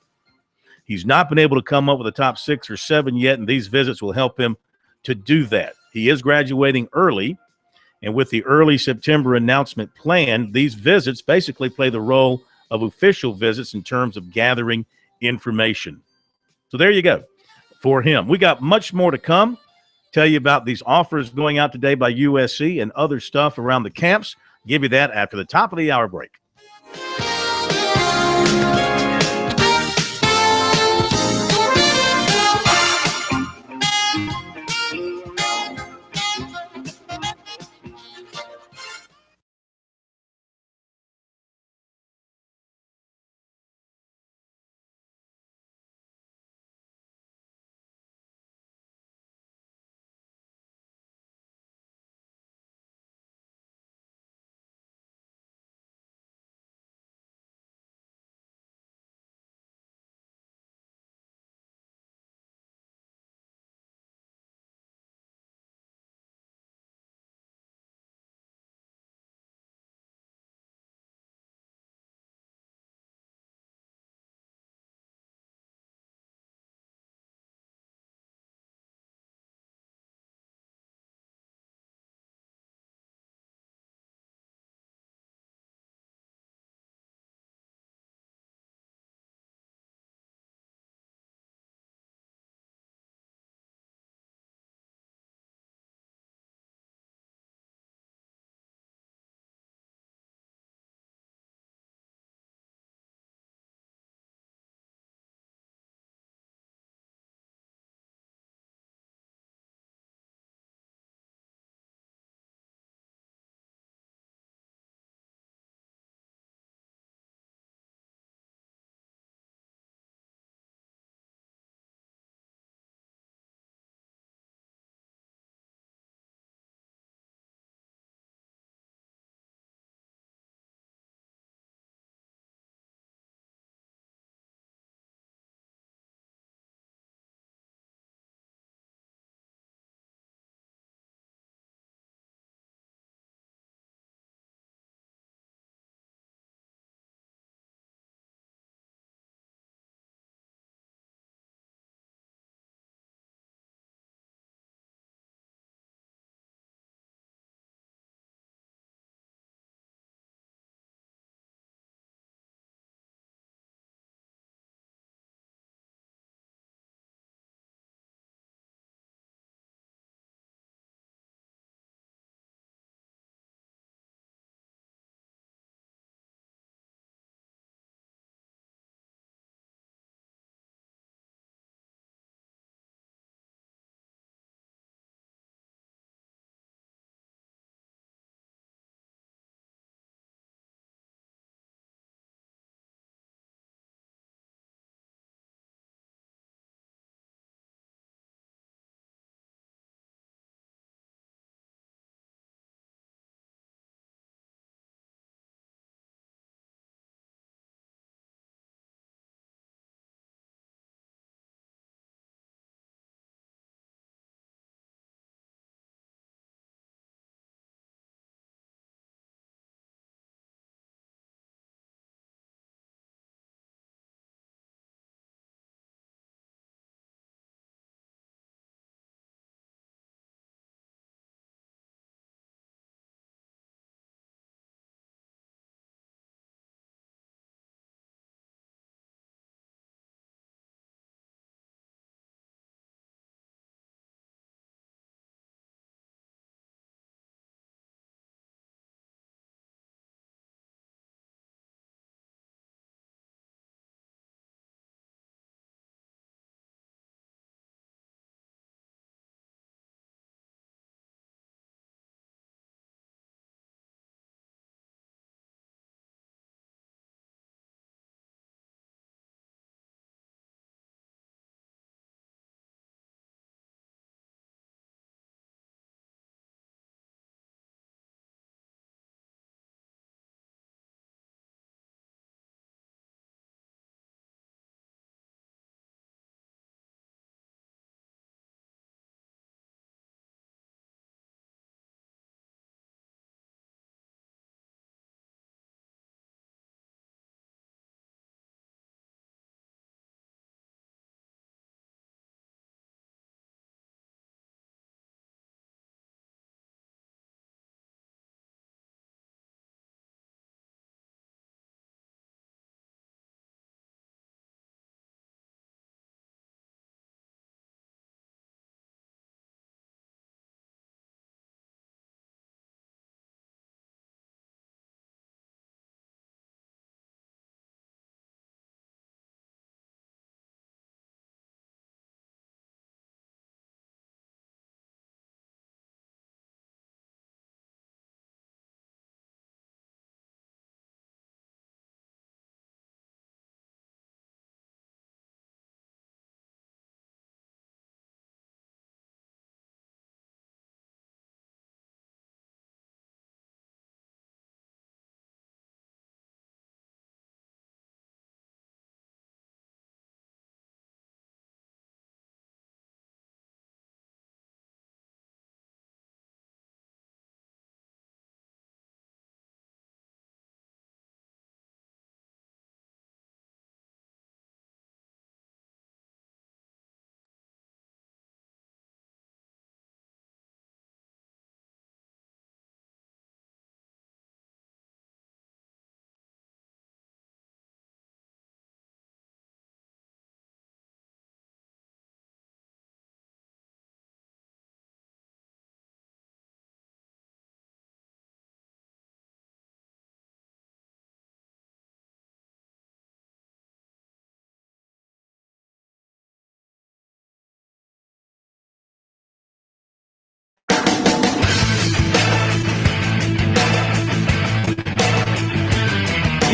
He's not been able to come up with a top 6 or 7 yet, and these visits will help him to do that. He is graduating early, and with the early September announcement plan, these visits basically play the role of official visits in terms of gathering information. So there you go for him. We got much more to come. Tell you about these offers going out today by USC and other stuff around the camps. Give you that after the top of the hour break.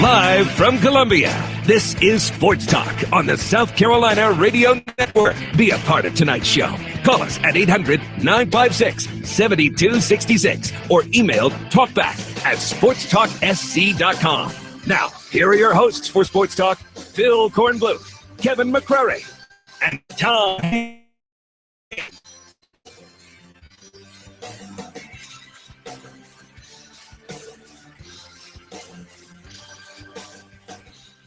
Live from Columbia, this is Sports Talk on the South Carolina Radio Network. Be a part of tonight's show. Call us at 800-956-7266 or email talkback@sportstalksc.com. Now, here are your hosts for Sports Talk, Phil Kornbluth, Kevin McCrary, and Tom.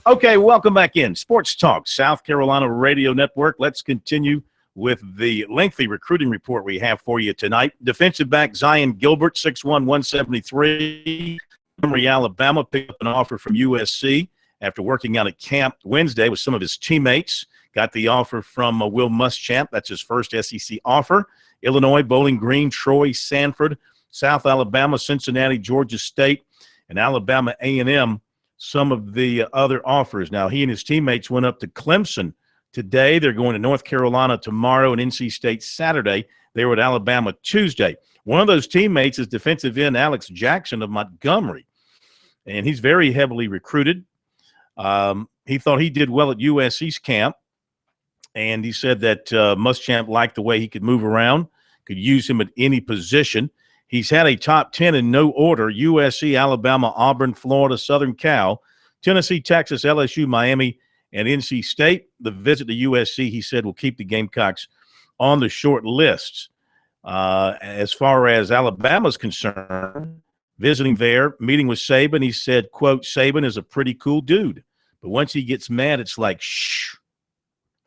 Okay, welcome back in. Sports Talk, South Carolina Radio Network. Let's continue with the lengthy recruiting report we have for you tonight. Defensive back Zion Gilbert, 6'1", 173, Montgomery, Alabama, picked up an offer from USC after working out at camp Wednesday with some of his teammates. Got the offer from Will Muschamp. That's his first SEC offer. Illinois, Bowling Green, Troy, Sanford, South Alabama, Cincinnati, Georgia State, and Alabama A&M. Some of the other offers. Now, he and his teammates went up to Clemson today. They're going to North Carolina tomorrow and NC State Saturday. They were at Alabama Tuesday. One of those teammates is defensive end Alex Jackson of Montgomery, and he's very heavily recruited. He thought he did well at USC's camp, and he said that Muschamp liked the way he could move around, could use him at any position. He's had a top 10 in no order: USC, Alabama, Auburn, Florida, Southern Cal, Tennessee, Texas, LSU, Miami, and NC State. The visit to USC, he said, will keep the Gamecocks on the short lists. As far as Alabama's concerned, visiting there, meeting with Saban, he said, quote, Saban is a pretty cool dude, but once he gets mad, it's like, shh.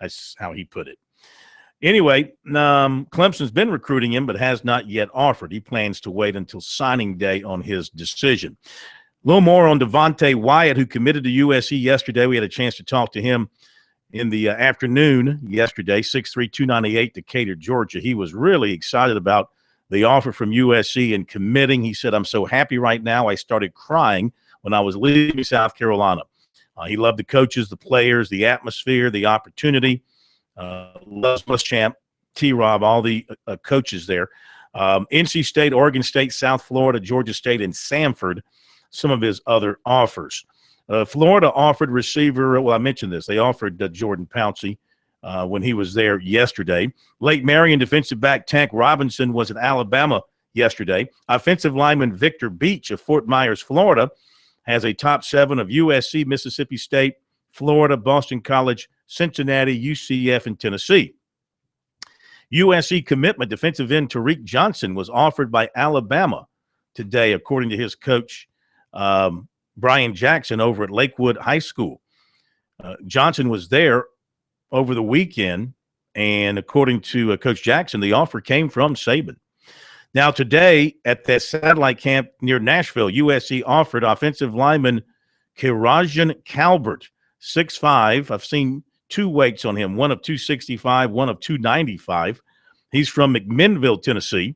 That's how he put it. Anyway, Clemson's been recruiting him but has not yet offered. He plans to wait until signing day on his decision. A little more on Devontae Wyatt, who committed to USC yesterday. We had a chance to talk to him in the afternoon yesterday, 6'3", 298, Decatur, Georgia. He was really excited about the offer from USC and committing. He said, I'm so happy right now. I started crying when I was leaving South Carolina. He loved the coaches, the players, the atmosphere, the opportunity. Loves Muschamp, T-Rob, all the coaches there. NC State, Oregon State, South Florida, Georgia State, and Samford, some of his other offers. Florida offered receiver, well, I mentioned this. They offered Jordan Pouncey when he was there yesterday. Lake Marion defensive back Tank Robinson was at Alabama yesterday. Offensive lineman Victor Beach of Fort Myers, Florida, has a top 7 of USC, Mississippi State, Florida, Boston College, Cincinnati, UCF, and Tennessee. USC commitment defensive end Tariq Johnson was offered by Alabama today, according to his coach, Brian Jackson, over at Lakewood High School. Johnson was there over the weekend, and according to Coach Jackson, the offer came from Saban. Now, today at that satellite camp near Nashville, USC offered offensive lineman Kirajan Calbert, 6'5". I've seen 2 weights on him, one of 265, one of 295. He's from McMinnville, Tennessee.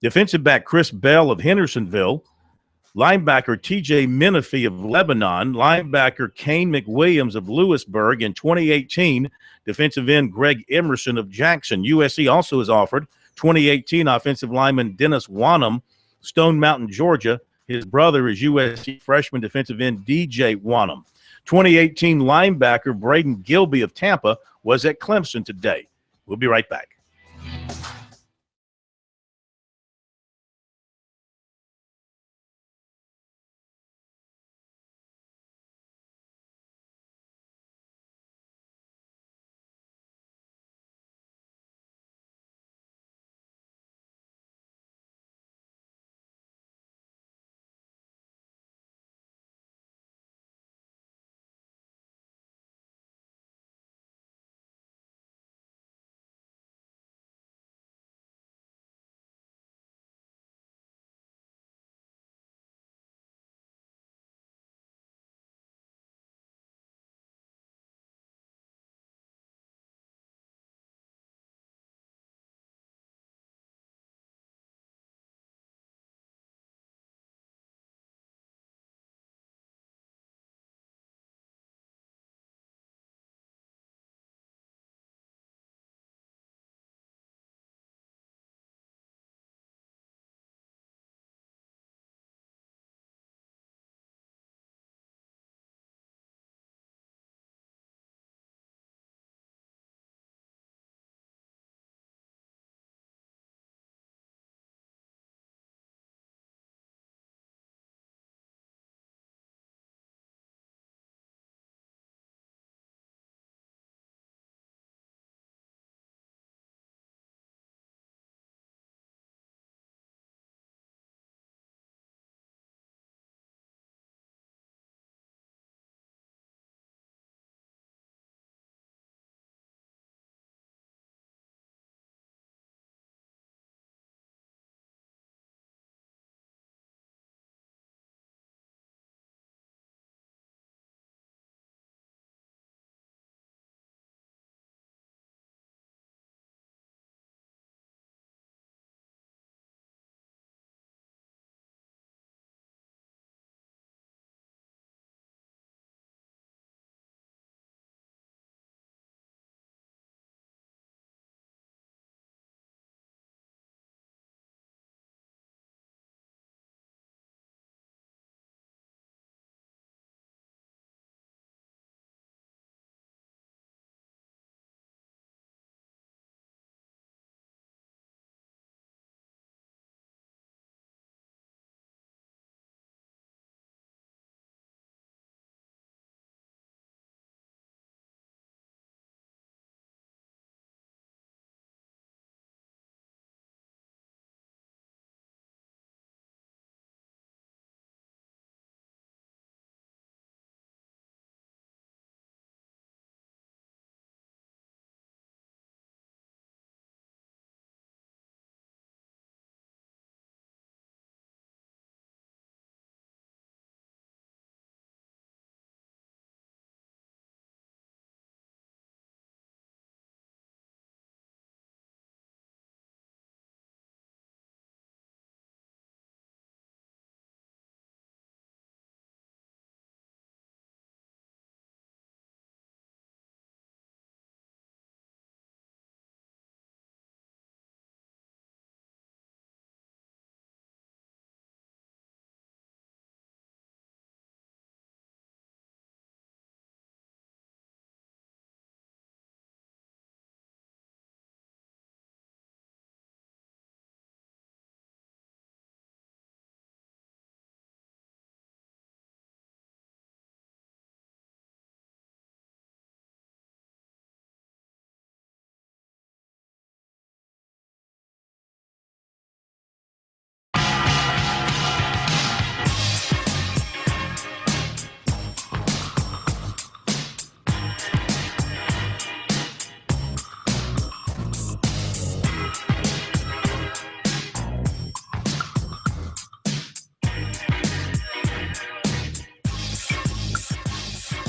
Defensive back Chris Bell of Hendersonville. Linebacker TJ Menifee of Lebanon. Linebacker Kane McWilliams of Lewisburg. In 2018, defensive end Greg Emerson of Jackson. USC also has offered 2018 offensive lineman Dennis Wanham, Stone Mountain, Georgia. His brother is USC freshman defensive end DJ Wanham. 2018 linebacker Braden Gilby of Tampa was at Clemson today. We'll be right back.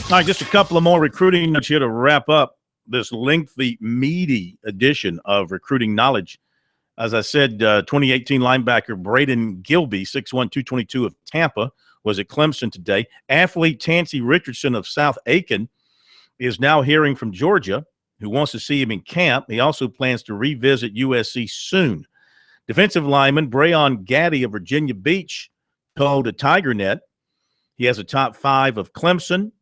All right, just a couple of more recruiting notes here to wrap up this lengthy, meaty edition of Recruiting Knowledge. As I said, 2018 linebacker Braden Gilby, 6'1", 222 of Tampa, was at Clemson today. Athlete Tansy Richardson of South Aiken is now hearing from Georgia, who wants to see him in camp. He also plans to revisit USC soon. Defensive lineman Brayon Gaddy of Virginia Beach told a TigerNet he has a top 5 of Clemson,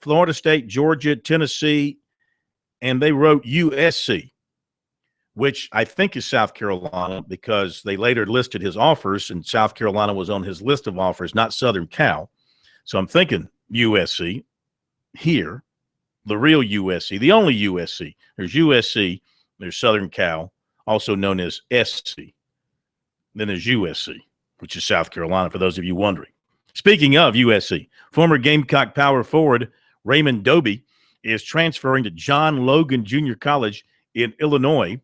Florida State, Georgia, Tennessee, and they wrote USC, which I think is South Carolina because they later listed his offers, and South Carolina was on his list of offers, not Southern Cal. So I'm thinking USC here, the real USC, the only USC. There's USC, there's Southern Cal, also known as SC. Then there's USC, which is South Carolina, for those of you wondering. Speaking of USC, former Gamecock power forward Raymond Doby is transferring to John Logan Junior College in Illinois,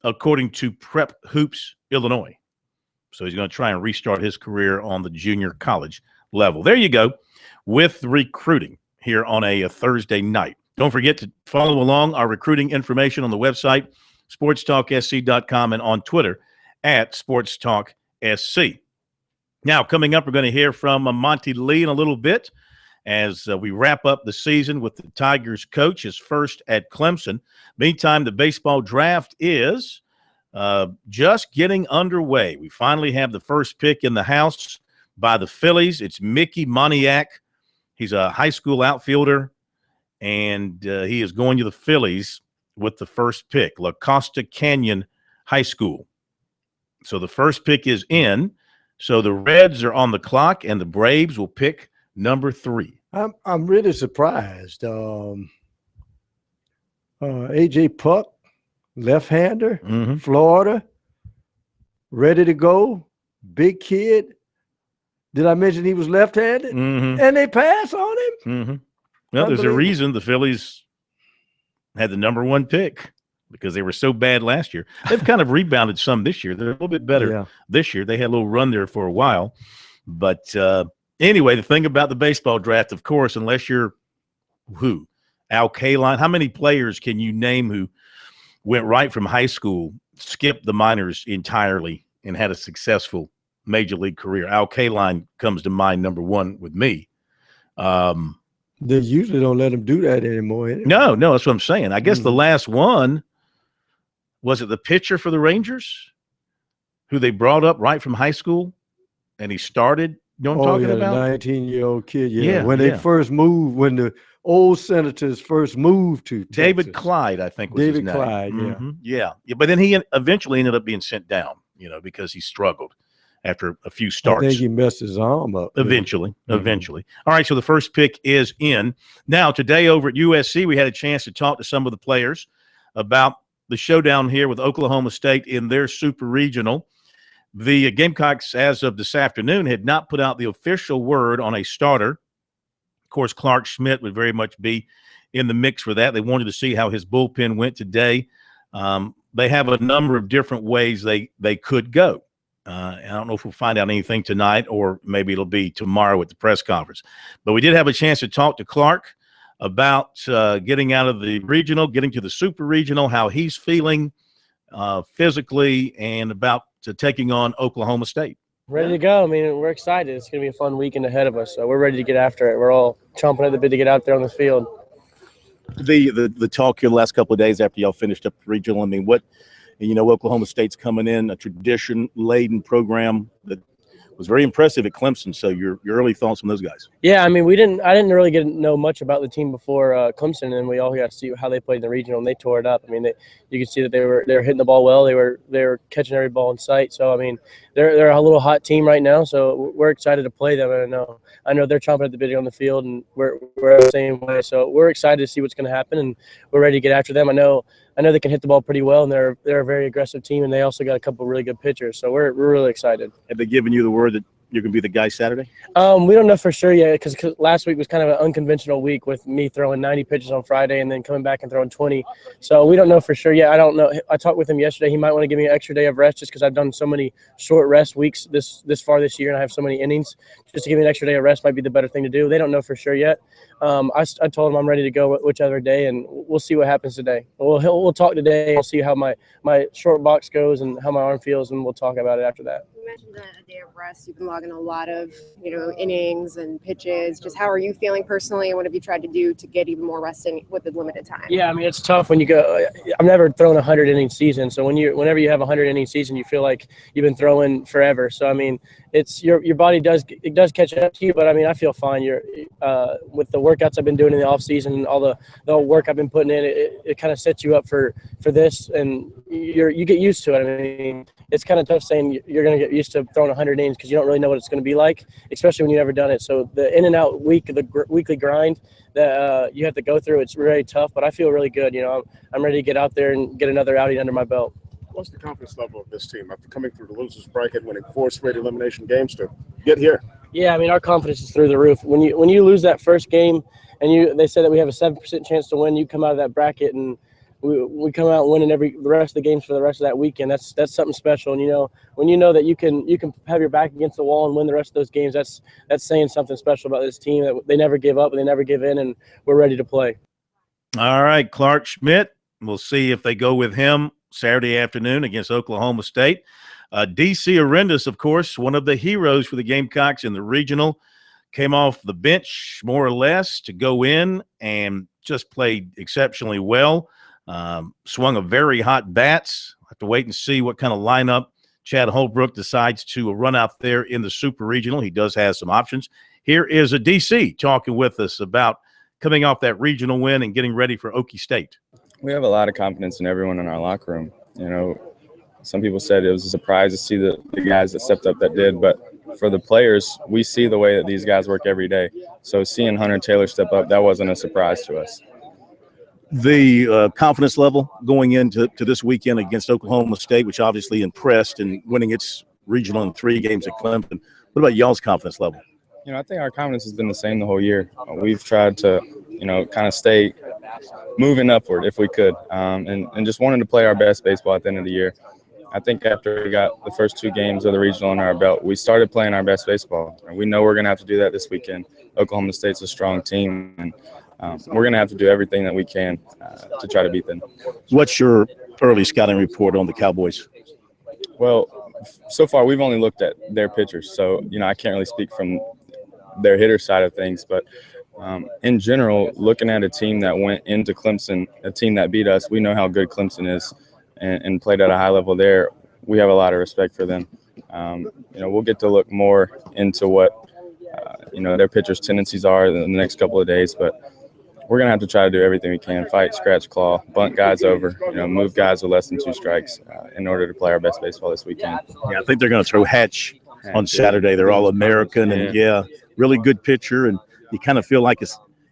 according to Prep Hoops Illinois. So he's going to try and restart his career on the junior college level. There you go with recruiting here on a Thursday night. Don't forget to follow along our recruiting information on the website, sportstalksc.com, and on Twitter at sportstalksc. Now, coming up, we're going to hear from Monty Lee in a little bit as we wrap up the season with the Tigers coach, his first at Clemson. Meantime, the baseball draft is just getting underway. We finally have the first pick in the house by the Phillies. It's Mickey Moniak. He's a high school outfielder, and he is going to the Phillies with the first pick, La Costa Canyon High School. So the first pick is in. So the Reds are on the clock, and the Braves will pick number 3. I'm really surprised. A.J. Puck, left-hander, Florida, ready to go, big kid. Did I mention he was left-handed? And they pass on him? Well, there's a reason the Phillies had the number 1 pick, because they were so bad last year. They've kind of rebounded some this year. They're a little bit better this year. They had a little run there for a while. But anyway, the thing about the baseball draft, of course, unless you're Al Kaline, how many players can you name who went right from high school, skipped the minors entirely, and had a successful major league career? Al Kaline comes to mind number 1 with me. They usually don't let them do that anymore. Anyway. No, that's what I'm saying. I guess the last one, was it the pitcher for the Rangers who they brought up right from high school and he started? You know what I'm talking about? 19-year-old kid. Yeah. When they first moved, when the old Senators first moved to Texas. David Clyde, I think was his name. David Clyde, yeah. But then he eventually ended up being sent down, because he struggled after a few starts. I think he messed his arm up. Eventually. All right, so the first pick is in. Now, today over at USC, we had a chance to talk to some of the players about the showdown here with Oklahoma State in their Super Regional. The Gamecocks, as of this afternoon, had not put out the official word on a starter. Of course, Clark Schmidt would very much be in the mix for that. They wanted to see how his bullpen went today. They have a number of different ways they could go. I don't know if we'll find out anything tonight, or maybe it'll be tomorrow at the press conference. But we did have a chance to talk to Clark about getting out of the regional, getting to the Super Regional, how he's feeling physically, and about taking on Oklahoma State. Ready to go. I mean, we're excited. It's going to be a fun weekend ahead of us, so we're ready to get after it. We're all chomping at the bit to get out there on the field. The talk here the last couple of days after y'all finished up the regional, I mean, Oklahoma State's coming in, a tradition-laden program that was very impressive at Clemson. So your early thoughts on those guys? Yeah, I mean, I didn't really get to know much about the team before Clemson, and we all got to see how they played in the regional, and they tore it up. I mean, you could see that they were hitting the ball well. They were catching every ball in sight. So I mean, they're a little hot team right now. So we're excited to play them. And I know they're chomping at the bit on the field, and we're the same way. So we're excited to see what's going to happen, and we're ready to get after them. I know they can hit the ball pretty well, and they're a very aggressive team, and they also got a couple of really good pitchers. So we're really excited. Have they given you the word that you're going to be the guy Saturday? We don't know for sure yet because last week was kind of an unconventional week with me throwing 90 pitches on Friday and then coming back and throwing 20. So we don't know for sure yet. I don't know. I talked with him yesterday. He might want to give me an extra day of rest just because I've done so many short rest weeks this far this year and I have so many innings. Just to give me an extra day of rest might be the better thing to do. They don't know for sure yet. I told him I'm ready to go whichever day, and we'll see what happens today. We'll talk today. We'll see how my short box goes and how my arm feels, and we'll talk about it after that. You mentioned a day of rest. You've been logging a lot of, innings and pitches. Just how are you feeling personally, and what have you tried to do to get even more rest in with the limited time? Yeah, I mean, it's tough when you go. I've never thrown a 100-inning season, so whenever you have a 100-inning season, you feel like you've been throwing forever. So I mean, it's your body does catch up to you, but I mean, I feel fine. With the workouts I've been doing in the off season and all the work I've been putting in, it kind of sets you up for this, and you get used to it. I mean, it's kind of tough saying you're going to get used to throwing 100 innings because you don't really know what it's going to be like, especially when you've never done it. So the in and out weekly grind that you have to go through, it's really tough, but I feel really good. I'm ready to get out there and get another outing under my belt. What's the confidence level of this team after coming through the losers bracket, winning 4 straight elimination games to get here? Yeah, I mean, our confidence is through the roof. When you lose that first game and they say that we have a 7% chance to win, you come out of that bracket and we come out winning the rest of the games for the rest of that weekend. That's something special. And when you know that you can have your back against the wall and win the rest of those games, that's saying something special about this team, that they never give up and they never give in, and we're ready to play. All right, Clark Schmidt. We'll see if they go with him Saturday afternoon against Oklahoma State. DC Arendas, of course, one of the heroes for the Gamecocks in the regional, came off the bench more or less to go in and just played exceptionally well. Swung a very hot bats. Have to wait and see what kind of lineup Chad Holbrook decides to run out there in the Super Regional. He does have some options. Here is a DC talking with us about coming off that regional win and getting ready for Okie State. We have a lot of confidence in everyone in our locker room. Some people said it was a surprise to see the guys that stepped up that did, but for the players, we see the way that these guys work every day. So seeing Hunter Taylor step up, that wasn't a surprise to us. The confidence level going into this weekend against Oklahoma State, which obviously impressed in winning its regional in 3 games at Clemson. What about y'all's confidence level? I think our confidence has been the same the whole year. We've tried to, kind of stay moving upward if we could, and just wanted to play our best baseball at the end of the year. I think after we got the first 2 games of the regional under our belt, we started playing our best baseball. And we know we're going to have to do that this weekend. Oklahoma State's a strong team, and we're going to have to do everything that we can to try to beat them. What's your early scouting report on the Cowboys? Well, so far we've only looked at their pitchers, so I can't really speak from their hitter side of things. But in general, looking at a team that went into Clemson, a team that beat us, we know how good Clemson is and played at a high level there. We have a lot of respect for them. We'll get to look more into what their pitchers' tendencies are in the next couple of days, but we're going to have to try to do everything we can, fight, scratch, claw, bunt guys over, move guys with less than 2 strikes in order to play our best baseball this weekend. Yeah, I think they're going to throw Hatch on Saturday. They're All-American, and really good pitcher, and you kind of feel like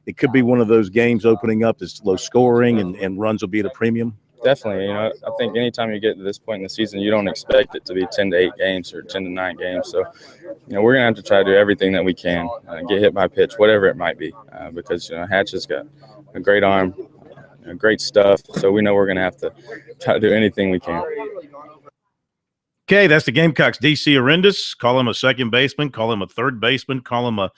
it could be one of those games opening up that's low scoring and runs will be at a premium. Definitely. I think anytime you get to this point in the season, you don't expect it to be 10-8 games or 10-9 games. So, we're going to have to try to do everything that we can, get hit by pitch, whatever it might be, because, Hatch has got a great arm, great stuff. So we know we're going to have to try to do anything we can. Okay, that's the Gamecocks' DC Arendas. Call him a second baseman, call him a third baseman, call him a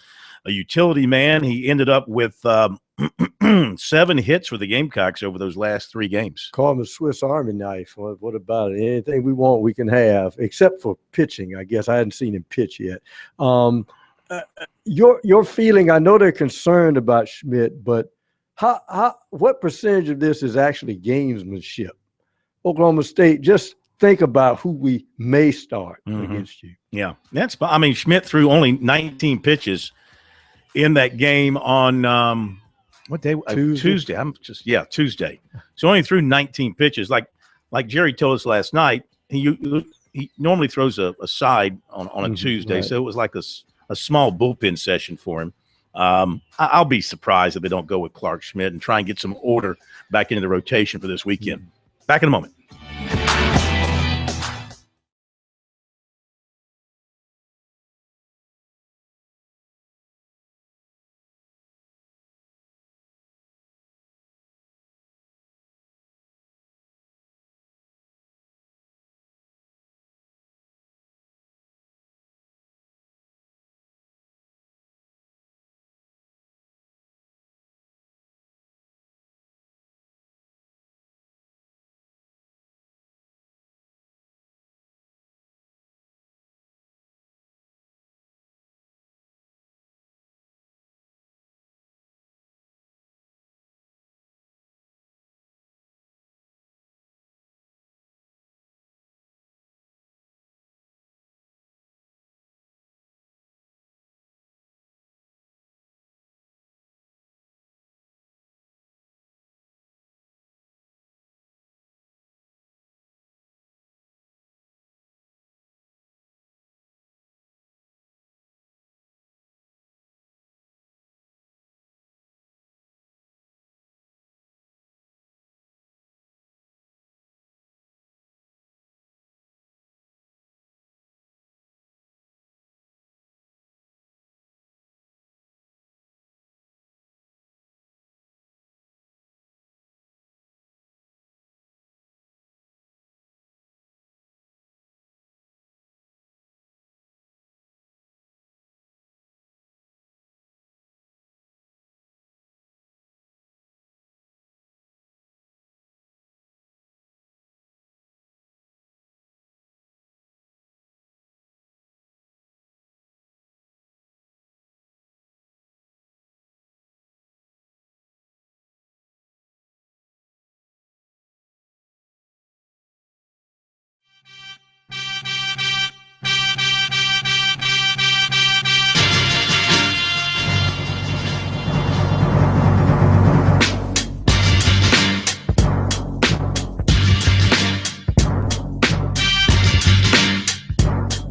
utility man. He ended up with 7 hits for the Gamecocks over those last 3 games. Call him a Swiss Army knife. What about it? Anything we want, we can have, except for pitching. I guess I hadn't seen him pitch yet. Your feeling, I know they're concerned about Schmidt, but what percentage of this is actually gamesmanship? Oklahoma State, just think about who we may start against you. Yeah, Schmidt threw only 19 pitches in that game on what day? Tuesday. Tuesday. So only threw 19 pitches. Like Jerry told us last night, he normally throws a side on a Tuesday, right. So it was like a small bullpen session for him. I'll be surprised if they don't go with Clark Schmidt and try and get some order back into the rotation for this weekend. Back in a moment.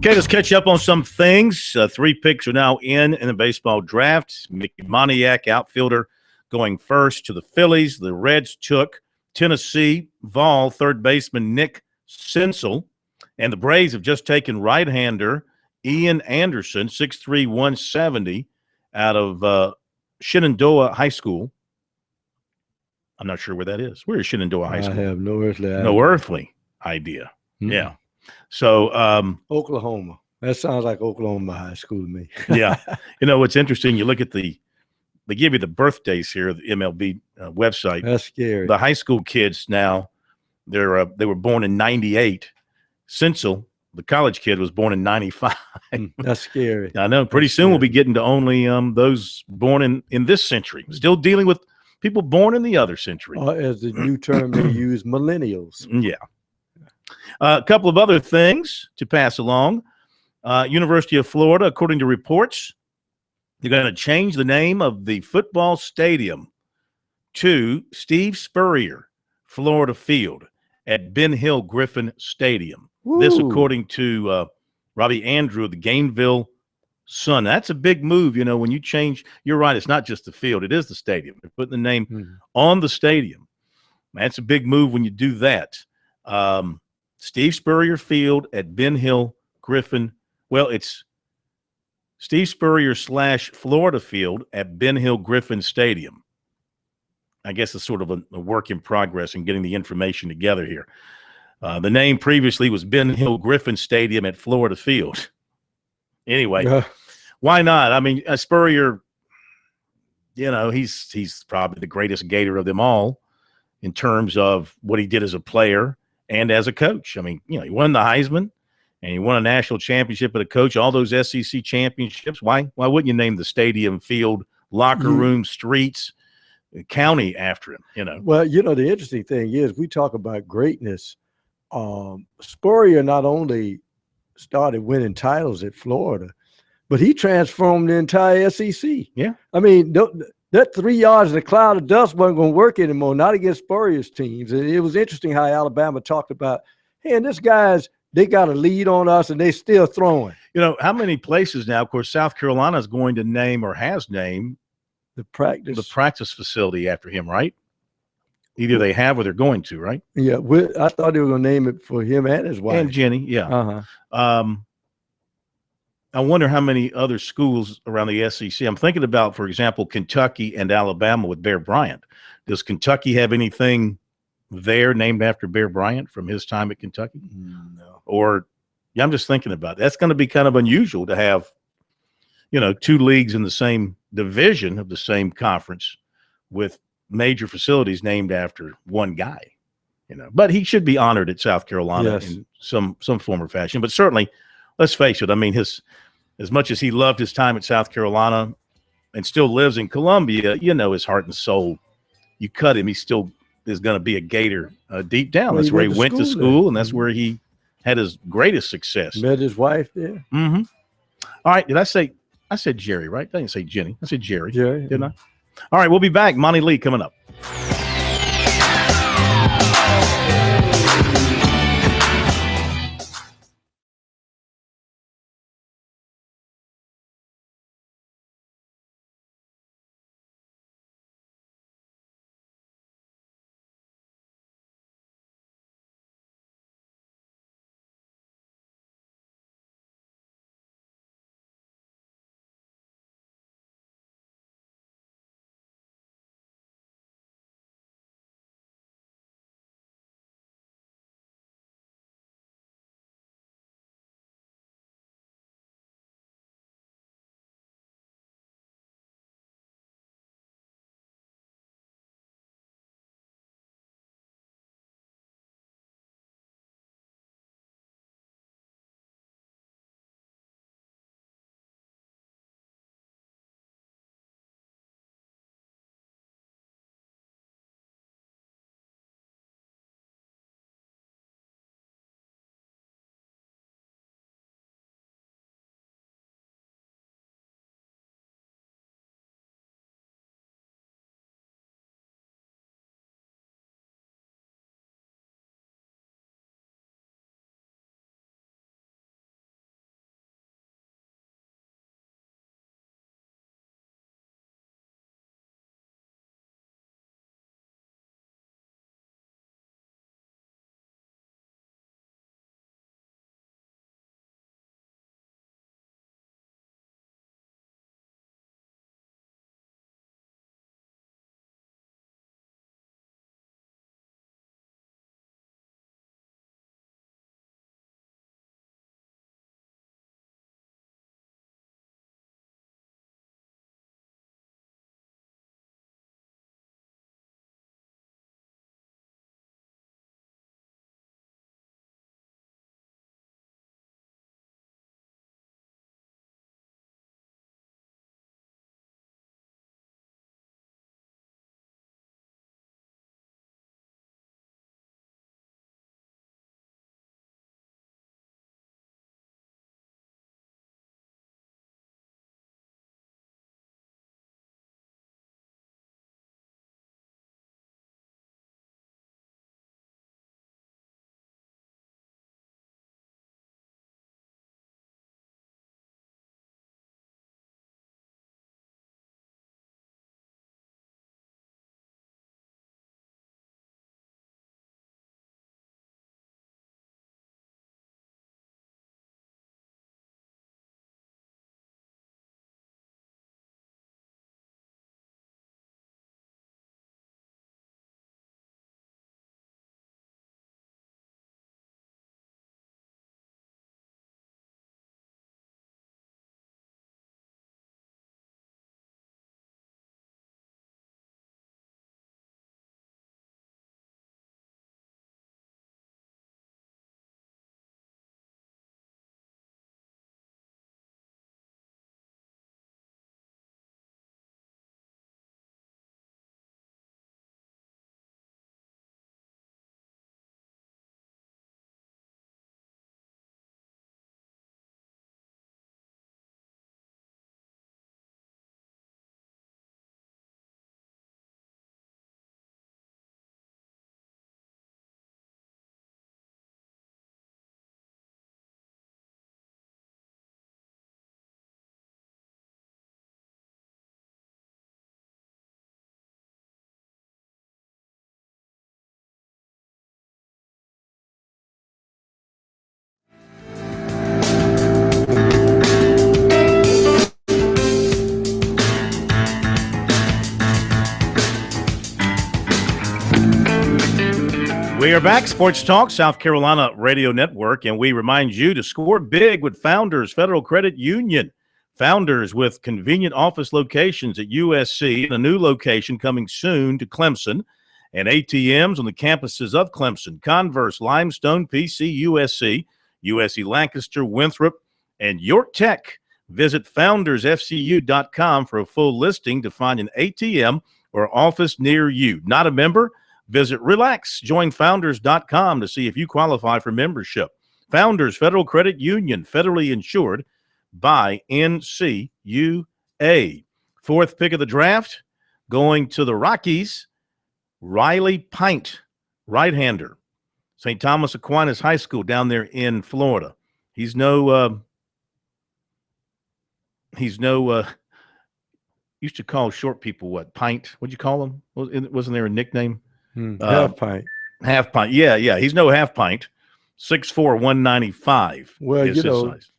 Okay, let's catch up on some things. 3 picks are now in the baseball draft. Mickey Moniak, outfielder, going first to the Phillies. The Reds took Tennessee Vol, third baseman Nick Senzel. And the Braves have just taken right-hander Ian Anderson, 6'3", 170, out of Shenandoah High School. I'm not sure where that is. Where is Shenandoah High School? I have no earthly idea. No earthly idea. Mm-hmm. Yeah. So Oklahoma. That sounds like Oklahoma High School to me. Yeah. You know, what's interesting, you look at they give you the birthdays here, the MLB website. That's scary. The high school kids now, they were born in 98. Senzel, the college kid, was born in 95. That's scary. I know. Pretty soon we'll be getting to only those born in this century. Still dealing with people born in the other century. As the new term they use, millennials. Yeah. A couple of other things to pass along. University of Florida, according to reports, they're going to change the name of the football stadium to Steve Spurrier Florida Field at Ben Hill Griffin Stadium. Woo. This, according to Robbie Andrew of the Gainesville Sun. That's a big move, you know, when you change. You're right, it's not just the field, it is the stadium. They're putting the name on the stadium. That's a big move when you do that. Steve Spurrier Field at Ben Hill Griffin. Well, it's Steve Spurrier / Florida Field at Ben Hill Griffin Stadium. I guess it's sort of a work in progress in getting the information together here. The name previously was Ben Hill Griffin Stadium at Florida Field. Anyway, why not? I mean, Spurrier, you know, he's probably the greatest Gator of them all in terms of what he did as a player and as a coach. I mean, you know, he won the Heisman and he won a national championship as a coach, all those SEC championships. Why wouldn't you name the stadium, field, locker room, streets, county after him, you know? Well, you know, the interesting thing is we talk about greatness. Spurrier not only started winning titles at Florida, but he transformed the entire SEC. Yeah. I mean, that 3 yards in a cloud of dust wasn't going to work anymore, not against Spurrier's teams. And it was interesting how Alabama talked about, hey, and this guy's, they got a lead on us and they still throwing. You know, how many places now, of course, South Carolina is going to name or has named the practice facility after him, right? Either they have or they're going to, right? Yeah, I thought they were going to name it for him and his wife. And Jenny, yeah. I wonder how many other schools around the SEC. I'm thinking about, for example, Kentucky and Alabama with Bear Bryant. Does Kentucky have anything there named after Bear Bryant from his time at Kentucky? No. Or, yeah, I'm just thinking about it. That's going to be kind of unusual to have, you know, 2 leagues in the same division of the same conference with major facilities named after one guy, you know. But he should be honored at South Carolina in some form or fashion. But certainly, let's face it, I mean, as much as he loved his time at South Carolina and still lives in Columbia, you know, his heart and soul, you cut him, he still is going to be a Gator deep down. That's where he went to school, and that's where he had his greatest success. Met his wife there. Mm-hmm. All right, I said Jerry, right? I didn't say Jenny. I said Jerry. Jerry. Didn't I? All right, we'll be back. Monty Lee coming up. We are back, Sports Talk, South Carolina Radio Network, and we remind you to score big with Founders Federal Credit Union. Founders with convenient office locations at USC and a new location coming soon to Clemson, and ATMs on the campuses of Clemson, Converse, Limestone, PC, USC, USC Lancaster, Winthrop, and York Tech. Visit foundersfcu.com for a full listing to find an ATM or office near you. Not a member? Visit RelaxJoinFounders.com to see if you qualify for membership. Founders Federal Credit Union, federally insured by NCUA. Fourth pick of the draft, going to the Rockies, Riley Pint, right-hander, St. Thomas Aquinas High School down there in Florida. He's no used to call short people what? Pint? What'd you call him? Wasn't there a nickname? Half pint. Half pint. Yeah. He's no half pint. 6'4", 195. Well,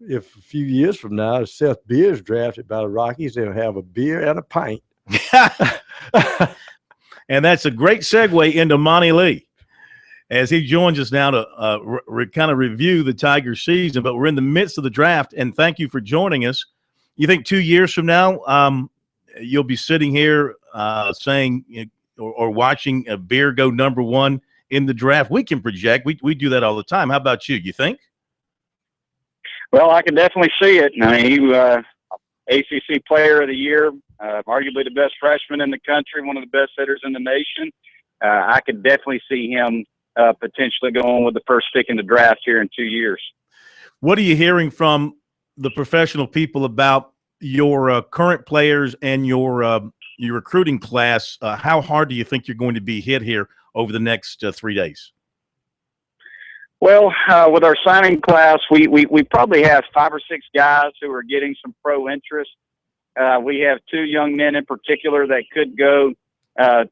if a few years from now, Seth Beer's drafted by the Rockies, they'll have a beer and a pint. And that's a great segue into Monty Lee, as he joins us now to kind of review the Tiger season. But we're in the midst of the draft, and thank you for joining us. You think 2 years from now, you'll be sitting here saying or watching a Beer go number one in the draft? We can project. We do that all the time. How about you? You think? Well, I can definitely see it. I mean, he ACC Player of the Year, arguably the best freshman in the country, one of the best hitters in the nation. I could definitely see him potentially going with the first pick in the draft here in 2 years. What are you hearing from the professional people about your current players and your recruiting class? How hard do you think you're going to be hit here over the next 3 days? Well, with our signing class, we probably have 5 or 6 guys who are getting some pro interest. We have 2 young men in particular that could go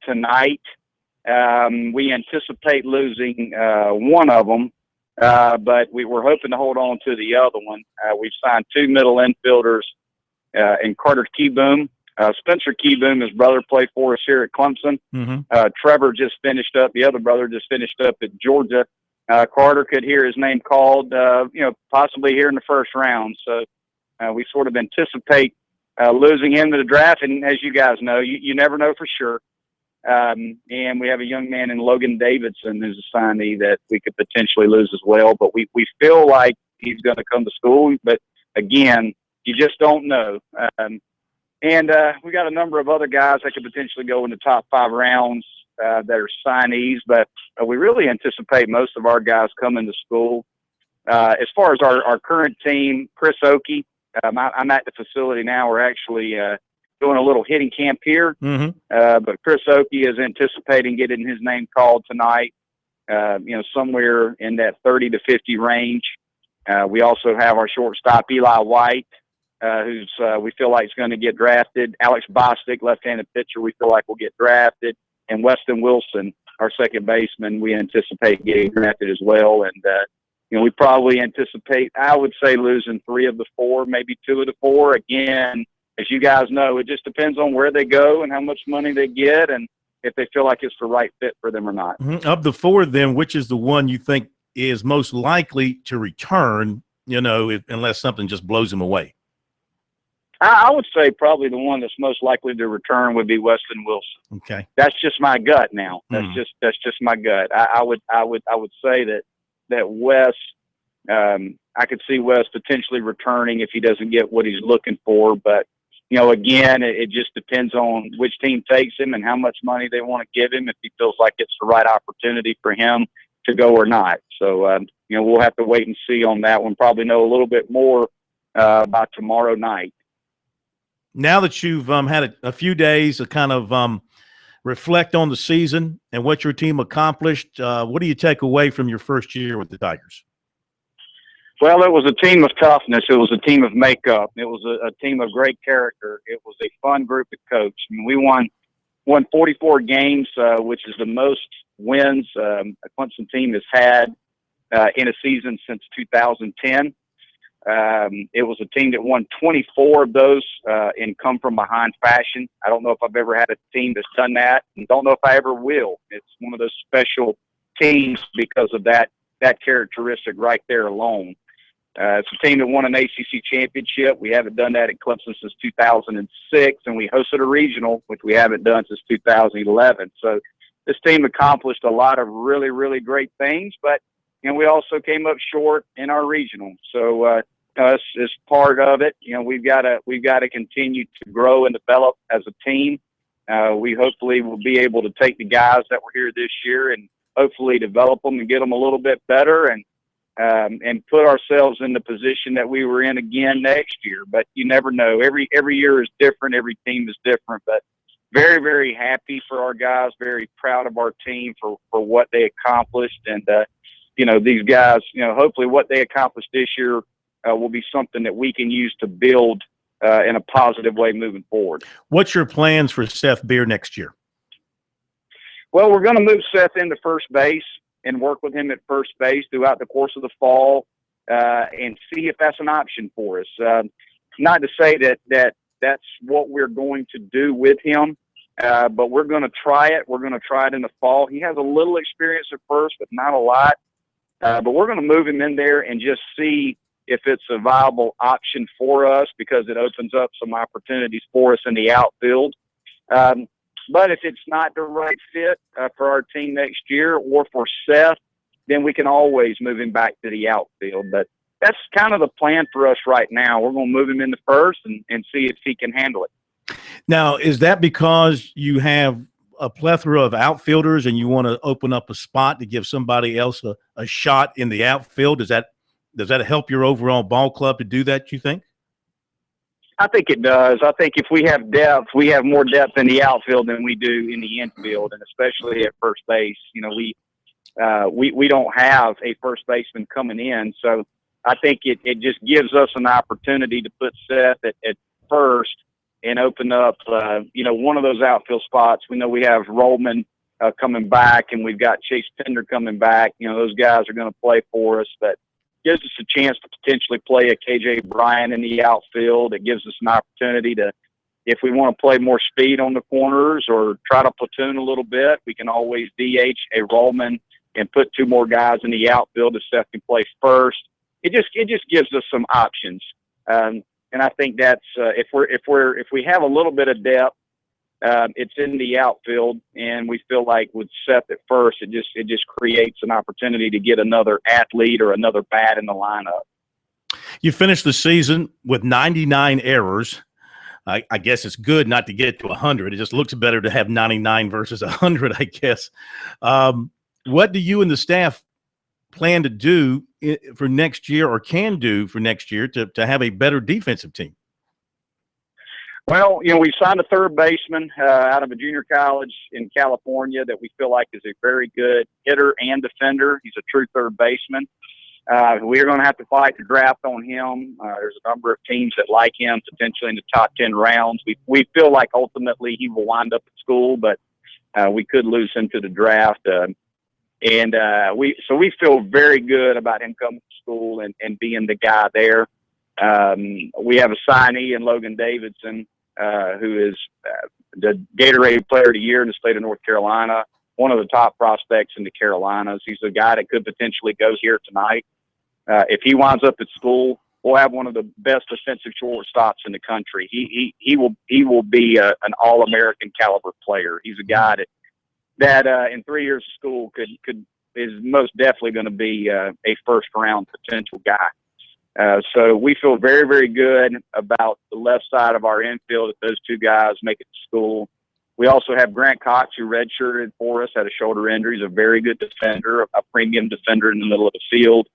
tonight. We anticipate losing one of them, but we're hoping to hold on to the other one. We've signed 2 middle infielders in Carter Keyboom. Spencer Keyboom, his brother, played for us here at Clemson. Mm-hmm. Trevor just finished up. The other brother just finished up at Georgia. Carter could hear his name called, possibly here in the first round. So we sort of anticipate losing him to the draft. And as you guys know, you never know for sure. And we have a young man in Logan Davidson who's a signee that we could potentially lose as well. But we feel like he's going to come to school. But, again, you just don't know. And we got a number of other guys that could potentially go in the top 5 rounds that are signees, but we really anticipate most of our guys coming to school. As far as our current team, Chris Oakey, I'm at the facility now. We're actually doing a little hitting camp here, Mm-hmm. but Chris Oakey is anticipating getting his name called tonight, somewhere in that 30 to 50 range. We also have our shortstop, Eli White, who's we feel like is going to get drafted. Alex Bostic, left-handed pitcher, we feel like will get drafted. And Weston Wilson, our second baseman, we anticipate getting drafted as well. And, we probably anticipate, I would say, losing 3 of the 4, maybe 2 of the 4. Again, as you guys know, it just depends on where they go and how much money they get and if they feel like it's the right fit for them or not. Mm-hmm. Of the 4, then, which is the one you think is most likely to return, unless something just blows them away? I would say probably the one that's most likely to return would be Weston Wilson. Okay, that's just my gut now. That's just my gut. I would say that Wes, I could see Wes potentially returning if he doesn't get what he's looking for. But again, it just depends on which team takes him and how much money they want to give him. If he feels like it's the right opportunity for him to go or not. So we'll have to wait and see on that one. Probably know a little bit more by tomorrow night. Now that you've had a few days to kind of reflect on the season and what your team accomplished, what do you take away from your first year with the Tigers? Well, it was a team of toughness. It was a team of makeup. It was a team of great character. It was a fun group to coach. I mean, we won 44 games, which is the most wins a Clemson team has had in a season since 2010. It was a team that won 24 of those in come-from-behind fashion. I don't know if I've ever had a team that's done that, and don't know if I ever will. It's one of those special teams because of that characteristic right there alone. It's a team that won an ACC championship. We haven't done that at Clemson since 2006, and we hosted a regional, which we haven't done since 2011. So this team accomplished a lot of really, really great things, but we also came up short in our regional. So us as part of it, we've got to continue to grow and develop as a team. We hopefully will be able to take the guys that were here this year and hopefully develop them and get them a little bit better and put ourselves in the position that we were in again next year. But you never know. Every year is different. Every team is different. But very, very happy for our guys. Very proud of our team for what they accomplished. And, these guys, hopefully what they accomplished this year will be something that we can use to build in a positive way moving forward. What's your plans for Seth Beer next year? Well, we're going to move Seth into first base and work with him at first base throughout the course of the fall and see if that's an option for us. Not to say that that's what we're going to do with him, but we're going to try it. We're going to try it in the fall. He has a little experience at first, but not a lot. But we're going to move him in there and just see if it's a viable option for us because it opens up some opportunities for us in the outfield. But if it's not the right fit for our team next year or for Seth, then we can always move him back to the outfield. But that's kind of the plan for us right now. We're going to move him in the first and see if he can handle it. Now, is that because you have a plethora of outfielders and you want to open up a spot to give somebody else a shot in the outfield? Does that help your overall ball club to do that, you think? I think it does. I think if we have depth, we have more depth in the outfield than we do in the infield, and especially at first base. We don't have a first baseman coming in, so I think it just gives us an opportunity to put Seth at first and open up, one of those outfield spots. We know we have Rollman coming back, and we've got Chase Pender coming back. Those guys are going to play for us, but gives us a chance to potentially play a KJ Bryant in the outfield. It gives us an opportunity to, if we want to play more speed on the corners or try to platoon a little bit, we can always DH a Rollman and put two more guys in the outfield if Seth can play first. It just gives us some options. And I think that's if we have a little bit of depth, it's in the outfield, and we feel like with Seth at first, it just creates an opportunity to get another athlete or another bat in the lineup. You finished the season with 99 errors. I guess it's good not to get to 100. It just looks better to have 99 versus 100, I guess. What do you and the staff plan to do for next year or can do for next year to have a better defensive team? Well, we signed a third baseman out of a junior college in California that we feel like is a very good hitter and defender. He's a true third baseman. We're going to have to fight the draft on him. There's a number of teams that like him, potentially in the top 10 rounds. We feel like ultimately he will wind up at school, but we could lose him to the draft. We feel very good about him coming to school and being the guy there. We have a signee in Logan Davidson, who is the Gatorade Player of the Year in the state of North Carolina, one of the top prospects in the Carolinas. He's a guy that could potentially go here tonight. If he winds up at school, we'll have one of the best defensive shortstops in the country. He will be an All-American caliber player. He's a guy that in 3 years of school is most definitely going to be a first-round potential guy. So we feel very, very good about the left side of our infield if those two guys make it to school. We also have Grant Cox, who redshirted for us, had a shoulder injury. He's a very good defender, a premium defender in the middle of the field.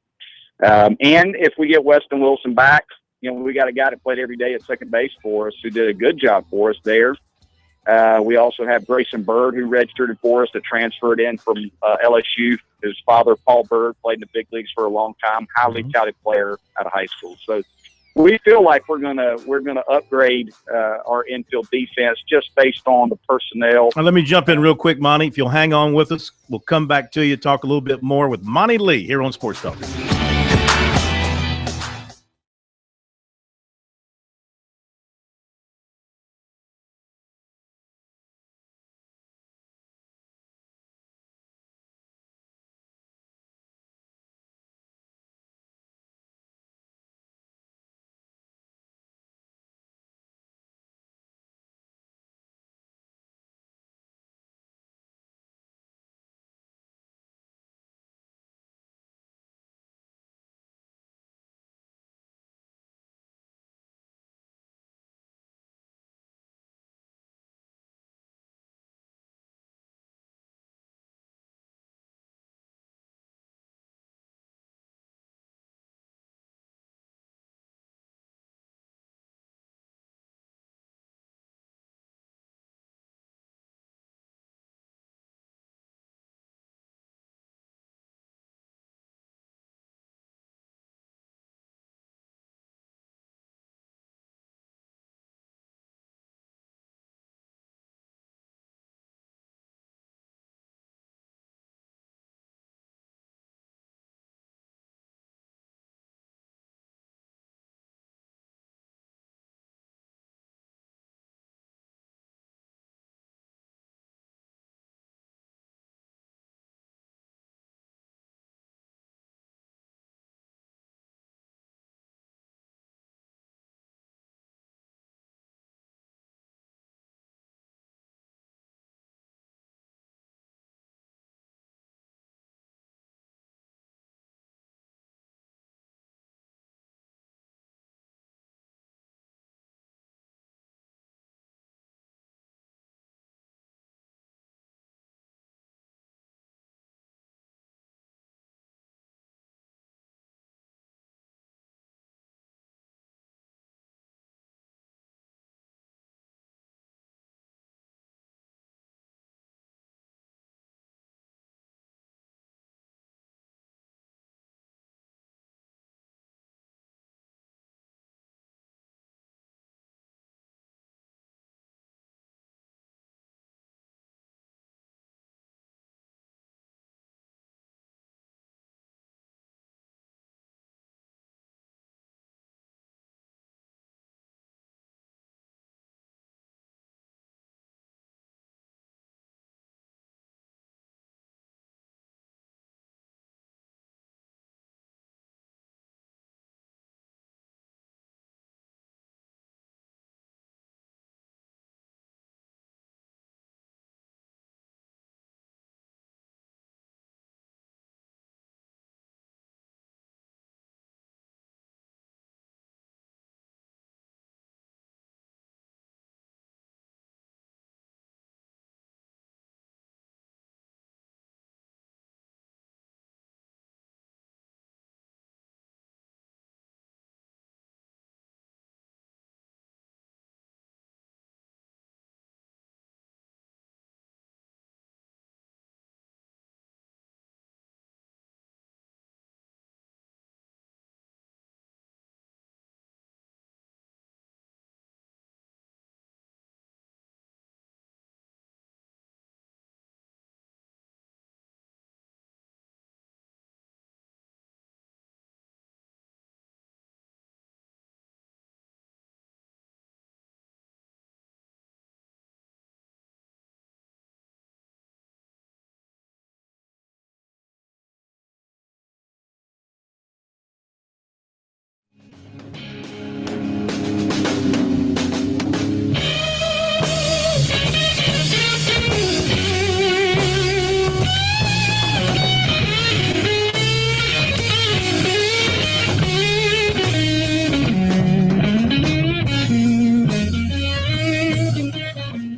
And if we get Weston Wilson back, we got a guy that played every day at second base for us who did a good job for us there. We also have Grayson Bird, who redshirted for us, that transferred in from LSU. His father, Paul Bird, played in the big leagues for a long time, highly touted player out of high school. So we feel like we're gonna upgrade our infield defense just based on the personnel. Now, let me jump in real quick, Monty. If you'll hang on with us, we'll come back to you, talk a little bit more with Monty Lee here on Sports Talk.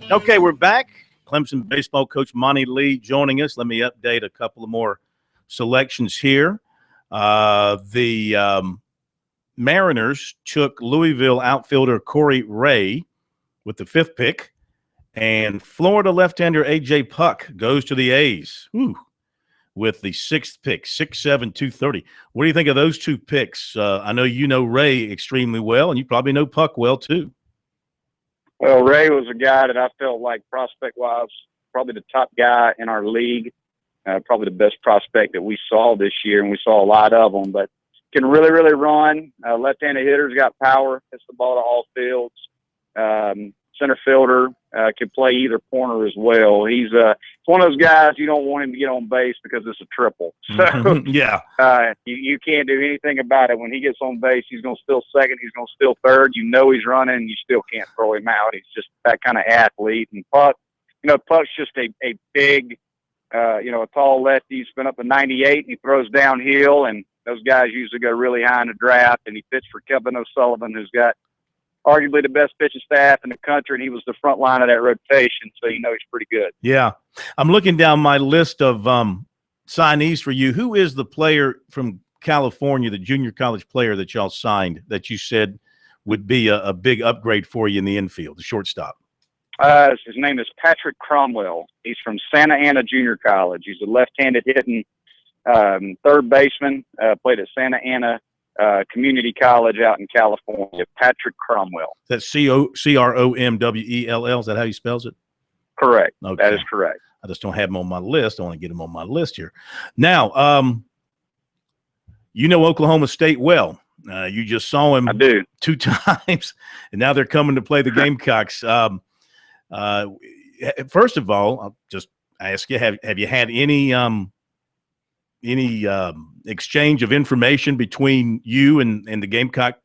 Okay, we're back. Clemson baseball coach Monty Lee joining us. Let me update a couple of more selections here. The Mariners took Louisville outfielder Corey Ray with the 5th pick, and Florida left-hander A.J. Puck goes to the A's with the 6th pick, 6'7", 230. What do you think of those 2 picks? I know you know Ray extremely well, and you probably know Puck well too. Well, Ray was a guy that I felt like prospect-wise, probably the top guy in our league, probably the best prospect that we saw this year, and we saw a lot of them. But can really, really run. Left-handed hitters, got power, hits the ball to all fields. Center fielder, can play either corner as well. He's one of those guys you don't want him to get on base because it's a triple. So yeah, you can't do anything about it. When he gets on base, he's going to steal second, he's going to steal third. You know he's running, you still can't throw him out. He's just that kind of athlete. And Puck, Puck's just a big, a tall lefty. He's been up to 98. He throws downhill, and those guys usually go really high in the draft. And he pitched for Kevin O'Sullivan, who's got arguably the best pitching staff in the country, and he was the front line of that rotation, so he's pretty good. Yeah. I'm looking down my list of signees for you. Who is the player from California, the junior college player that y'all signed that you said would be a big upgrade for you in the infield, the shortstop? His name is Patrick Cromwell. He's from Santa Ana Junior College. He's a left-handed hitting third baseman, played at Santa Ana Community College out in California. Patrick Cromwell. That's Cromwell. Is that how he spells it? Correct. Okay. That is correct. I just don't have him on my list. I want to get him on my list here. Now, you know Oklahoma State well. You just saw him. I do. 2 times, and now they're coming to play the Gamecocks. First of all, I'll just ask you: Have you had any exchange of information between you and the Gamecock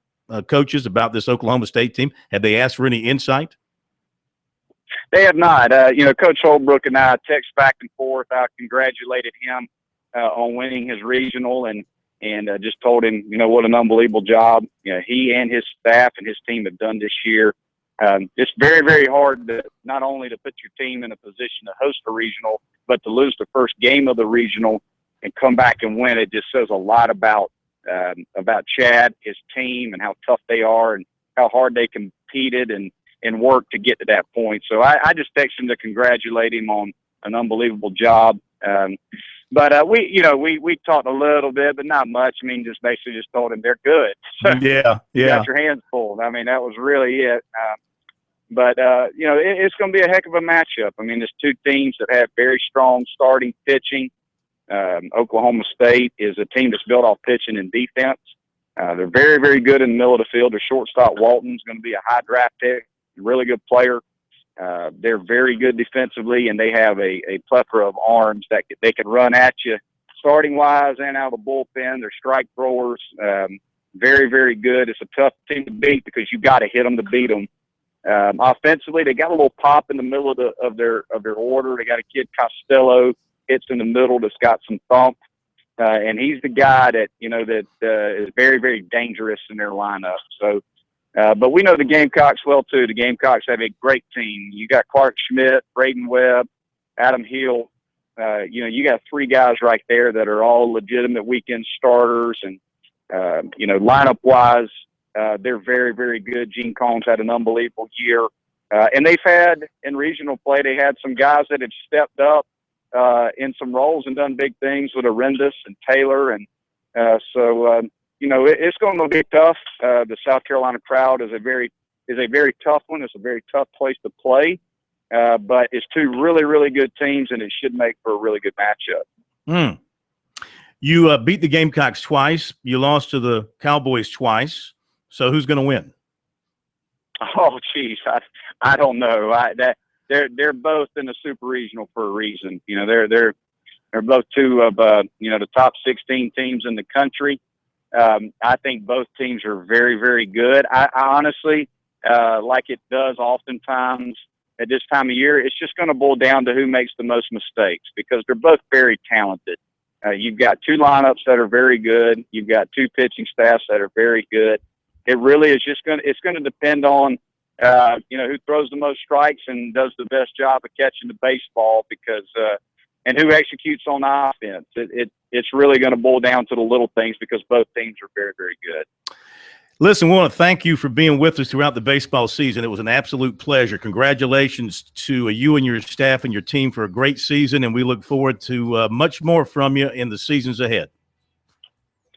coaches about this Oklahoma State team? Have they asked for any insight? They have not. Coach Holbrook and I text back and forth. I congratulated him on winning his regional and just told him, what an unbelievable job he and his staff and his team have done this year. It's very, very hard to not only to put your team in a position to host a regional, but to lose the first game of the regional and come back and win. It just says a lot about Chad, his team, and how tough they are and how hard they competed and worked to get to that point. So I just texted him to congratulate him on an unbelievable job. But we talked a little bit, but not much. I mean, just basically just told him they're good. Yeah. You got your hands full. I mean, that was really it. But it's going to be a heck of a matchup. I mean, there's 2 teams that have very strong starting pitching. Oklahoma State is a team that's built off pitching and defense. They're very, very good in the middle of the field. Their shortstop, Walton's going to be a high draft pick, really good player. They're very good defensively, and they have a plethora of arms that they can run at you starting-wise and out of the bullpen. They're strike throwers. Very, very good. It's a tough team to beat because you got to hit them to beat them. Offensively, they got a little pop in the middle of their order. They got a kid, Costello, hits in the middle that's got some thump. And he's the guy that, is very, very dangerous in their lineup. So, but we know the Gamecocks well, too. The Gamecocks have a great team. You got Clark Schmidt, Braden Webb, Adam Hill. You got 3 guys right there that are all legitimate weekend starters. And, lineup-wise, they're very, very good. Gene Combs had an unbelievable year. And they've had, in regional play, they had some guys that have stepped up in some roles and done big things with Arendis and Taylor. And it's going to be tough. The South Carolina crowd is a very tough one. It's a very tough place to play. But it's 2 really, really good teams, and it should make for a really good matchup. You beat the Gamecocks twice. You lost to the Cowboys twice. So who's going to win? Oh, geez, I don't know. They're both in the super regional for a reason. They're both 2 of the top 16 teams in the country. I think both teams are very, very good. I honestly, like it does oftentimes at this time of year, it's just going to boil down to who makes the most mistakes because they're both very talented. You've got 2 lineups that are very good. You've got 2 pitching staffs that are very good. It really is it's going to depend on who throws the most strikes and does the best job of catching the baseball because and who executes on offense. It's really going to boil down to the little things because both teams are very, very good. Listen, we want to thank you for being with us throughout the baseball season. It was an absolute pleasure. Congratulations to you and your staff and your team for a great season, and we look forward to much more from you in the seasons ahead.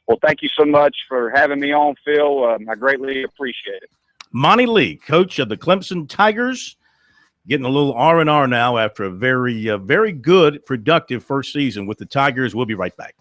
Well, thank you so much for having me on, Phil. I greatly appreciate it. Monty Lee, coach of the Clemson Tigers, getting a little R&R now after a very, very good, productive first season with the Tigers. We'll be right back.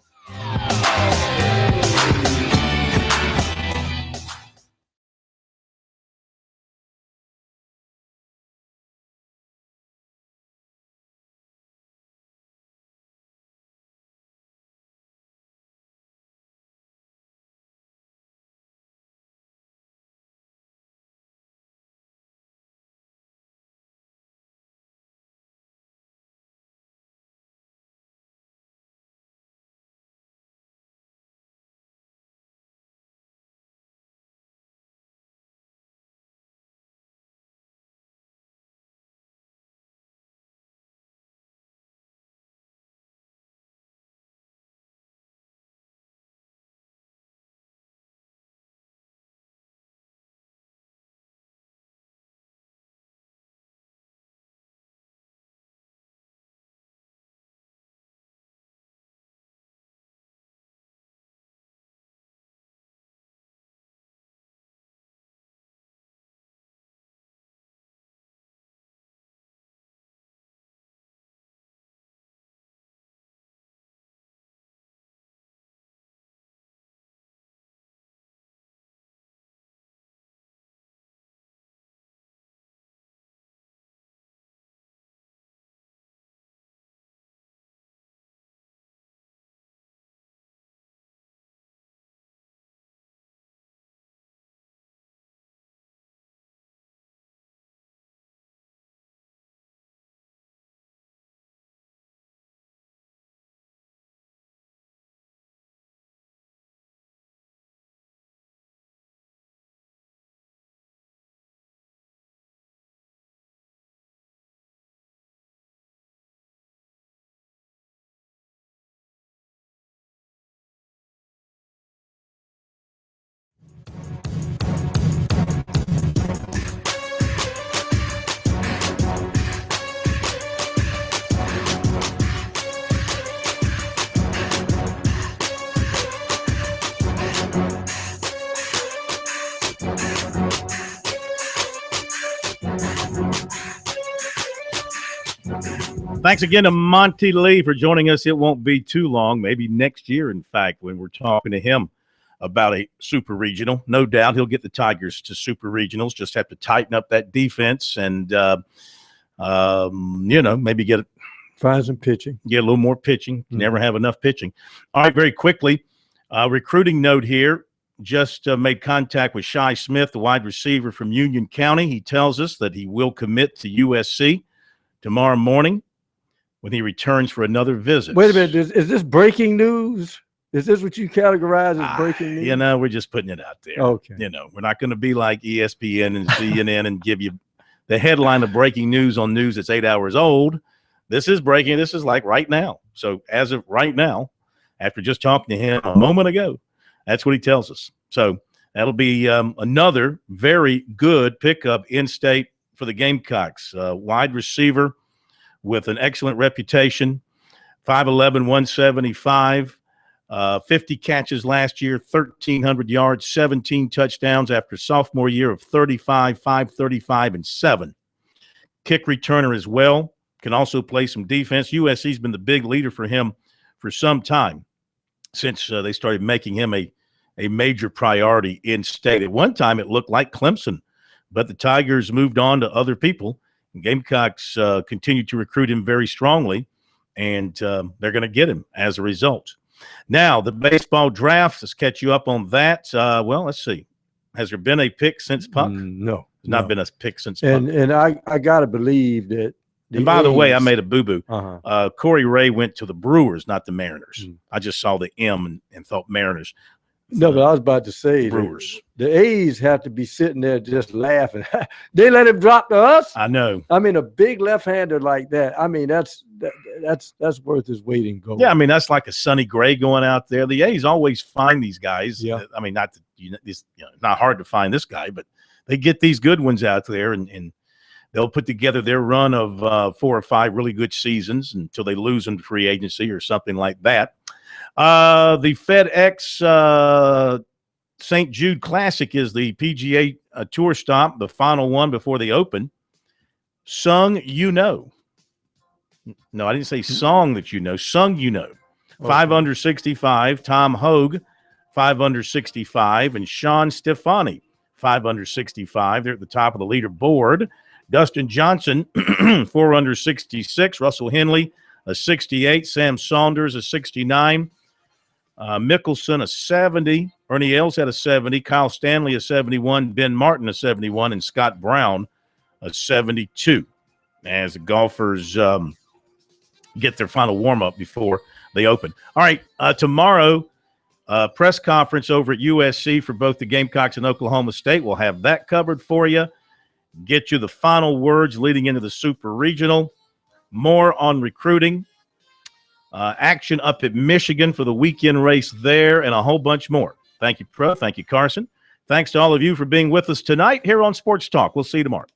Thanks again to Monty Lee for joining us. It won't be too long, maybe next year, in fact, when we're talking to him about a super regional. No doubt he'll get the Tigers to super regionals. Just have to tighten up that defense and, maybe find some pitching. Get a little more pitching. Mm-hmm. Never have enough pitching. All right, very quickly, recruiting note here. Just made contact with Shi Smith, the wide receiver from Union County. He tells us that he will commit to USC tomorrow morning when he returns for another visit. Wait a minute. Is this breaking news? Is this what you categorize as breaking news? We're just putting it out there. Okay. We're not going to be like ESPN and CNN and give you the headline of breaking news on news that's 8 hours old. This is breaking. This is like right now. So as of right now, after just talking to him a moment ago, that's what he tells us. So that'll be another very good pickup in-state for the Gamecocks. Wide receiver with an excellent reputation, 5'11", 175, 50 catches last year, 1,300 yards, 17 touchdowns after sophomore year of 35, 535, and 7. Kick returner as well, can also play some defense. USC's been the big leader for him for some time since they started making him a major priority in state. At one time, it looked like Clemson, but the Tigers moved on to other people. Gamecocks continue to recruit him very strongly, and they're going to get him as a result. Now, the baseball draft, let's catch you up on that. Let's see. Has there been a pick since Puck? No. Not been a pick since Puck. And I got to believe that. And by the way, I made a boo-boo. Uh-huh. Corey Ray went to the Brewers, not the Mariners. I just saw the M and thought Mariners. No, but I was about to say Brewers. The A's have to be sitting there just laughing. They let him drop to us. I know. I mean, a big left-hander like that. I mean, that's worth his weight in gold. Yeah, I mean, that's like a Sonny Gray going out there. The A's always find these guys. Yeah. I mean, it's not hard to find this guy, but they get these good ones out there, and they'll put together their run of 4 or 5 really good seasons until they lose them to free agency or something like that. The FedEx St. Jude Classic is the PGA Tour stop, the final one before the Open. Sung You Know. No, I didn't say song that you know. Sung You Know. 5 under 65. Tom Hogue, 5 under 65. And Sean Stefani, 5 under 65. They're at the top of the leaderboard. Dustin Johnson, 4 under 66. Russell Henley, a 68. Sam Saunders, a 69. Mickelson, a 70. Ernie Els had a 70. Kyle Stanley, a 71. Ben Martin, a 71. And Scott Brown, a 72. As the golfers get their final warm-up before they open. All right, tomorrow, press conference over at USC for both the Gamecocks and Oklahoma State. We'll have that covered for you. Get you the final words leading into the Super Regional. More on recruiting. Action up at Michigan for the weekend race there, and a whole bunch more. Thank you, Pro. Thank you, Carson. Thanks to all of you for being with us tonight here on Sports Talk. We'll see you tomorrow.